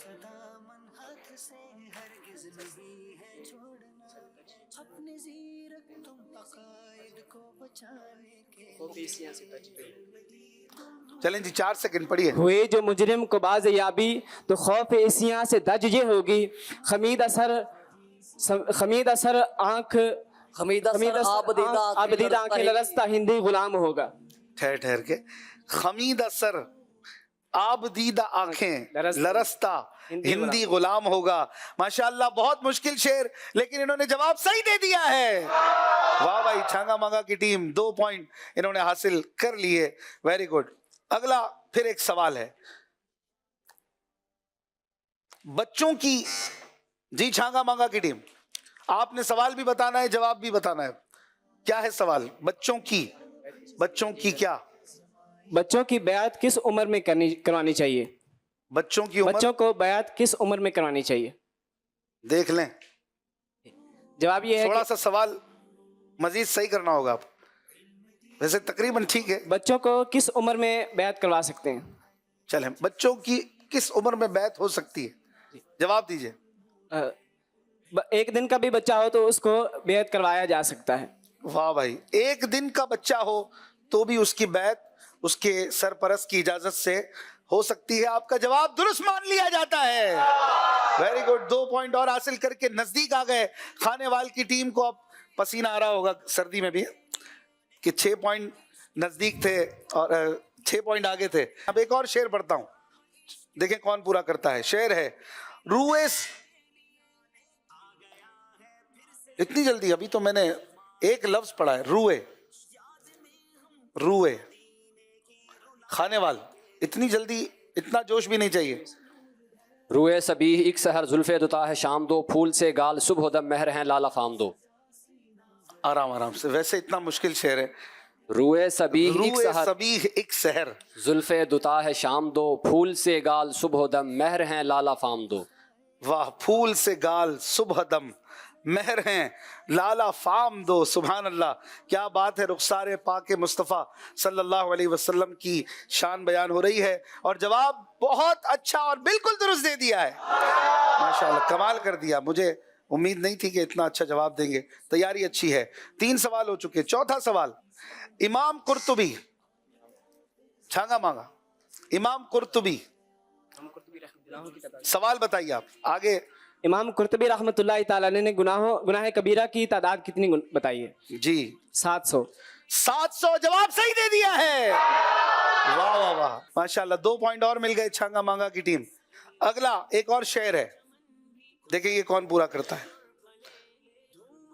چلیں جی 4 سیکنڈ پڑھیے. ہوئے جو مجرم کو باز یابی تو خوف اسیاں سے دج یہ ہوگی. خمید اثر آنکھ آبدیدہ آنکھیں لرستہ ہندی غلام ہوگا. ٹھہر کے، خمید اثر آبدیدہ آنکھیں لرستہ ہندی غلام ہوگا. ماشاءاللہ بہت مشکل شعر، لیکن انہوں نے جواب صحیح دے دیا ہے. واہ بھائی، چھانگا مانگا کی ٹیم 2 پوائنٹ انہوں نے حاصل کر لیے. Very good. اگلا پھر ایک سوال ہے بچوں کی. جی چھانگا مانگا کی ٹیم، آپ نے سوال بھی بتانا ہے، جواب بھی بتانا ہے. کیا ہے سوال؟ بچوں کی کیا؟ بچوں کی بیعت کس عمر میں کروانی چاہیے؟ بچوں کو بیعت کس عمر میں کروانی چاہیے؟ دیکھ لیں. جواب یہ ہے تھوڑا سا سوال مزید صحیح کرنا ہوگا. آپ ویسے تقریباً ٹھیک ہے. بچوں کو کس عمر میں بیعت کروا سکتے ہیں؟ چلیں، بچوں کی کس عمر میں بیعت ہو سکتی ہے؟ جواب دیجئے. 1 دن کا بھی بچہ ہو تو اس کو بیعت کروایا جا سکتا ہے. واہ بھائی، 1 دن کا بچہ ہو تو بھی اس کی بیعت اس کے سرپرست کی اجازت سے ہو سکتی ہے. آپ کا جواب درست مان لیا جاتا ہے. Very good. 2 پوائنٹ اور حاصل کر کے نزدیک آ گئے. کھانے وال کی ٹیم کو اب پسینہ آ رہا ہوگا سردی میں بھی، کہ 6 پوائنٹ نزدیک تھے اور 6 پوائنٹ آگے تھے. اب ایک اور شعر پڑھتا ہوں، دیکھیں کون پورا کرتا ہے. شعر ہے اتنی جلدی؟ ابھی تو میں نے ایک لفظ پڑھا ہے، روئے. کھانے وال، اتنی جلدی اتنا جوش بھی نہیں چاہیے. روئے سبیح ایک سحر زلفے دوتا ہے شام دو. پھول سے گال صبح دم مہر ہیں لالا فام دو. آرام سے، ویسے اتنا مشکل شعر ہے. روئے سبیح ایک سحر زلفے دوتا ہے شام دو. پھول سے گال صبح دم مہر ہیں لالا فام دو. واہ، پھول سے گال صبح دم مہر ہیں لالا فام دو. سبحان اللہ، کیا بات ہے. رخسار پاک مصطفیٰ صلی اللہ علیہ وسلم کی شان بیان ہو رہی ہے، اور جواب بہت اچھا اور بالکل درست دے دیا ہے. ماشاءاللہ، کمال کر دیا. مجھے امید نہیں تھی کہ اتنا اچھا جواب دیں گے. تیاری اچھی ہے. 3 سوال ہو چکے. چوتھا سوال، امام قرطبی، چھانگا مانگا، امام قرطبی، سوال بتائیے آپ آگے. امام قرطبی رحمۃ اللہ تعالیٰ نے گناہ کبیرہ کی تعداد کتنی بتائی ہے؟ جی 700. جواب صحیح دے دیا ہے. واہ واہ واہ، ماشاءاللہ. 2 پوائنٹ اور مل گئے چھانگا مانگا کی ٹیم. اگلا ایک اور شعر ہے، دیکھیں یہ کون پورا کرتا ہے.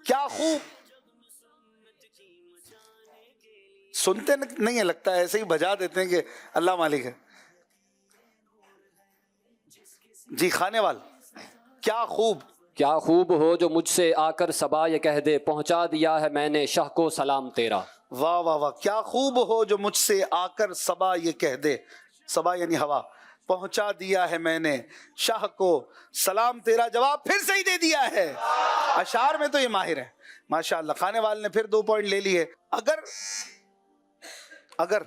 کیا خوب، سنتے نہیں ہے لگتا ہے، ایسے ہی بجا دیتے ہیں کہ اللہ مالک ہے. جی کھانے وال، کیا خوب ہو جو مجھ سے آ کر صبا یہ کہہ دے. پہنچا دیا ہے میں نے شاہ کو سلام تیرا. واہ واہ واہ، کیا خوب ہو جو مجھ سے آ کر صبا یہ کہہ دے. صبا یعنی ہوا. پہنچا دیا ہے میں نے شاہ کو سلام تیرا. جواب پھر صحیح دے دیا ہے. اشعار میں تو یہ ماہر ہے ماشاءاللہ. کھانے والے نے پھر 2 پوائنٹ لے لیے. اگر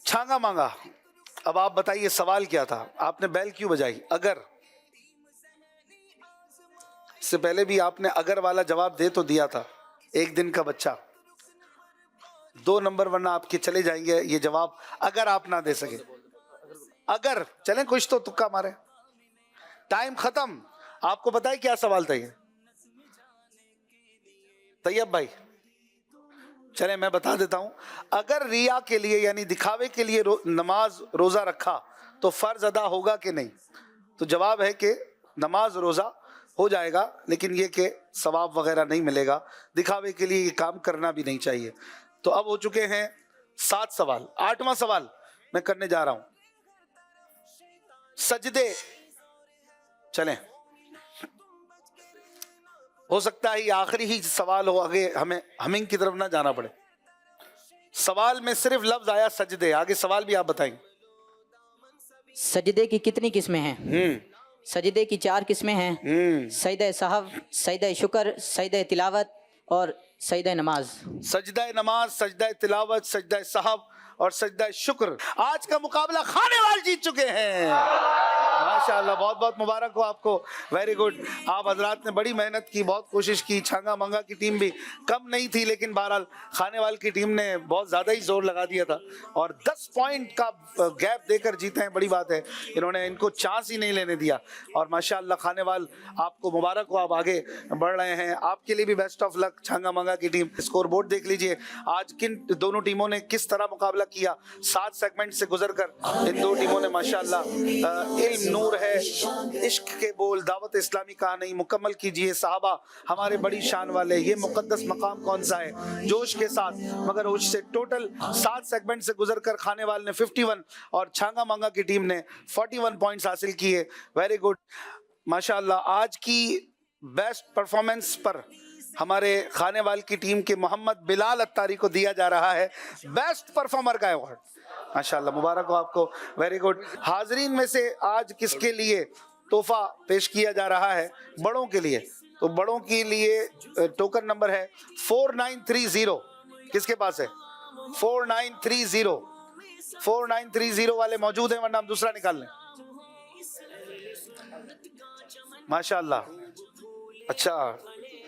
چھانگا مانگا، اب آپ بتائیے سوال کیا تھا. آپ نے بیل کیوں بجائی؟ اگر، اس سے پہلے بھی آپ نے اگر والا جواب دے تو دیا تھا. 1 دن کا بچہ. 2 نمبر ورنہ آپ کے چلے جائیں گے یہ جواب اگر آپ نہ دے سکے. اگر چلیں کچھ تو تکا مارے. ٹائم ختم. آپ کو پتا ہے کیا سوال تھا یہ؟ طیب بھائی چلیں میں بتا دیتا ہوں، اگر ریا کے لیے یعنی دکھاوے کے لیے نماز روزہ رکھا تو فرض ادا ہوگا کہ نہیں؟ تو جواب ہے کہ نماز روزہ ہو جائے گا، لیکن یہ کہ ثواب وغیرہ نہیں ملے گا، دکھاوے کے لیے یہ کام کرنا بھی نہیں چاہیے۔ تو اب ہو چکے ہیں 7 سوال، 8واں سوال میں کرنے جا رہا ہوں، سجدے۔ چلیں ہو سکتا ہے یہ آخری ہی سوال ہو، آگے ہمیں ہمنگ کی طرف نہ جانا پڑے۔ سوال میں صرف لفظ آیا سجدے، آگے سوال بھی آپ بتائیں۔ سجدے کی کتنی قسمیں ہیں؟ سجدے کی 4 قسمیں ہیں، سجدہ سہو، سجدہ شکر، سجدہ تلاوت اور سجدہ نماز۔ سجدہ نماز، سجدہ تلاوت، سجدہ سہو اور سجدہ شکر۔ آج کا مقابلہ کھانے وال جیت چکے ہیں، ماشاءاللہ، بہت بہت مبارک ہو آپ کو، ویری گڈ۔ آپ حضرات نے بڑی محنت کی، بہت کوشش کی، چھانگا منگا کی ٹیم بھی کم نہیں تھی، لیکن بہرحال کھانے وال کی ٹیم نے بہت زیادہ ہی زور لگا دیا تھا اور 10 پوائنٹ کا گیپ دے کر جیتے ہیں، بڑی بات ہے، انہوں نے ان کو چانس ہی نہیں لینے دیا اور ماشاءاللہ کھانے وال آپ کو مبارک ہو، آپ آگے بڑھ رہے ہیں، آپ کے لیے بھی بیسٹ آف لک۔ چھانگا منگا کی ٹیم اسکور بورڈ دیکھ لیجئے، آج کن دونوں ٹیموں نے کس طرح مقابلہ کیا، 7 سیگمنٹ سے گزر کر ان دو ٹیموں نے ماشاءاللہ علم نور ہے، عشق کے بول، دعوت اسلامی کہا نہیں، مکمل کیجئے صحابہ ہمارے بڑی شان والے، یہ مقدس مقام کون سا ہے، جوش کے ساتھ، مگر ہوش سے ٹوٹل 7 سیگمنٹ سے گزر کر کھانے وال نے 51 اور چھانگا منگا کی ٹیم نے 41 پوائنٹس حاصل کیے، ویری گڈ ماشاءاللہ۔ آج کی بیسٹ پرفارمنس پر ہمارے کھانے وال کی ٹیم کے محمد بلال اتاری کو دیا جا رہا ہے بیسٹ پرفارمر کا ایوارڈ، ماشاءاللہ مبارک ہو آپ کو، ویری گڈ۔ حاضرین میں سے آج کس کے لیے تحفہ پیش کیا جا رہا ہے؟ بڑوں کے لیے، تو بڑوں کے لیے ٹوکن نمبر ہے 4930، کس کے پاس ہے؟ 4930 4930 والے موجود ہیں، ورنہ ہم دوسرا نکال لیں۔ ماشاءاللہ، اچھا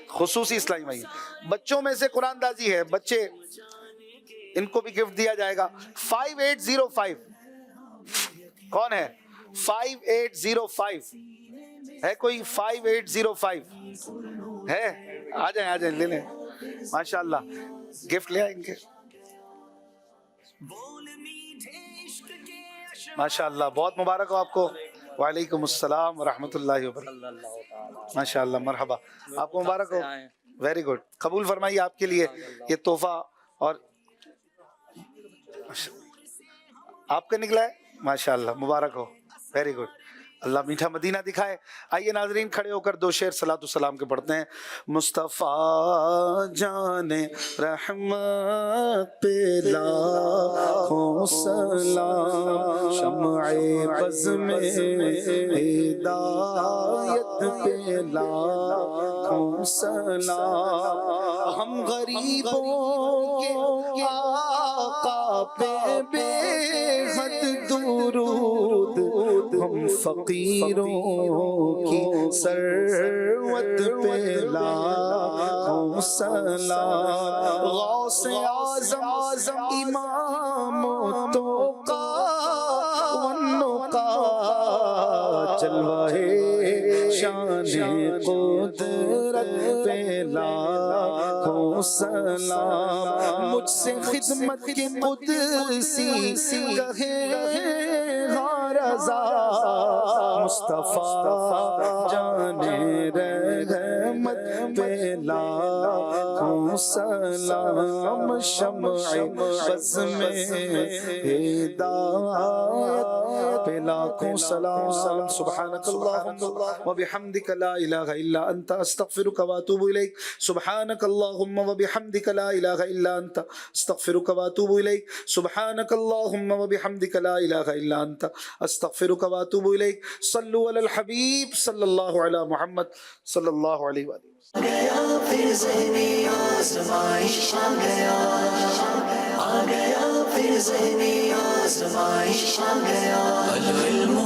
خصوصی اسلامی بھائی، بچوں میں سے قرآن دازی ہے، بچے ان کو بھی گفٹ دیا جائے گا۔ 5805 کون ہے؟ 5805 ہے کوئی؟ 5805 ہے؟ آ جائیں لے لیں، ماشاءاللہ گفٹ لے آئیں ان کے، ماشاءاللہ بہت مبارک ہو آپ کو۔ وعلیکم السلام ورحمۃ اللہ وبرکاتہ، ماشاءاللہ مرحبا، آپ کو مبارک ہو، ویری گڈ، قبول فرمائیے آپ کے لیے یہ تحفہ، اور آپ کا نکلا ہے، ماشاءاللہ مبارک ہو، ویری گڈ، اللہ میٹھا مدینہ دکھائے۔ آئیے ناظرین کھڑے ہو کر 2 شعر صلاۃ والسلام کے پڑھتے ہیں۔ مصطفیٰ جان رحمت پہ لاکھوں سلام، شمع بز میں ہدایت پہ لاکھوں سلام، ہم غریبوں کے آقا پہ بے حد درود، ہم فقیروں کی ثروت پہ لاکھوں سلام، غوث اعظم امام توقا والنقا، جلوہ شان قدرت پہ لاکھوں سلام، مجھ سے خدمت کے قدسی کہے رضا، مصطفیٰ جان رحمت پہ لاکھوں سلام، شمع بز میں ہدایت پہ لاکھوں سلام، سبحانک اللہم وبحمدک لا الہ الا انت استغفرک واتوب الیک، سبحانک اللہم وبحمدک لا الہ الا انت استغفرک واتوب الیک، سبحانک اللہم وبحمدک لا الہ الا انت استغفرک واتوب الیک، صلو علی الحبیب صلی اللہ علی محمد صلی اللہ علیہ وآلہ وسلم۔ گیا پھر ذہنی آزمائش، آ گیا پھر ذہنی آزمائش، آ گیا العلم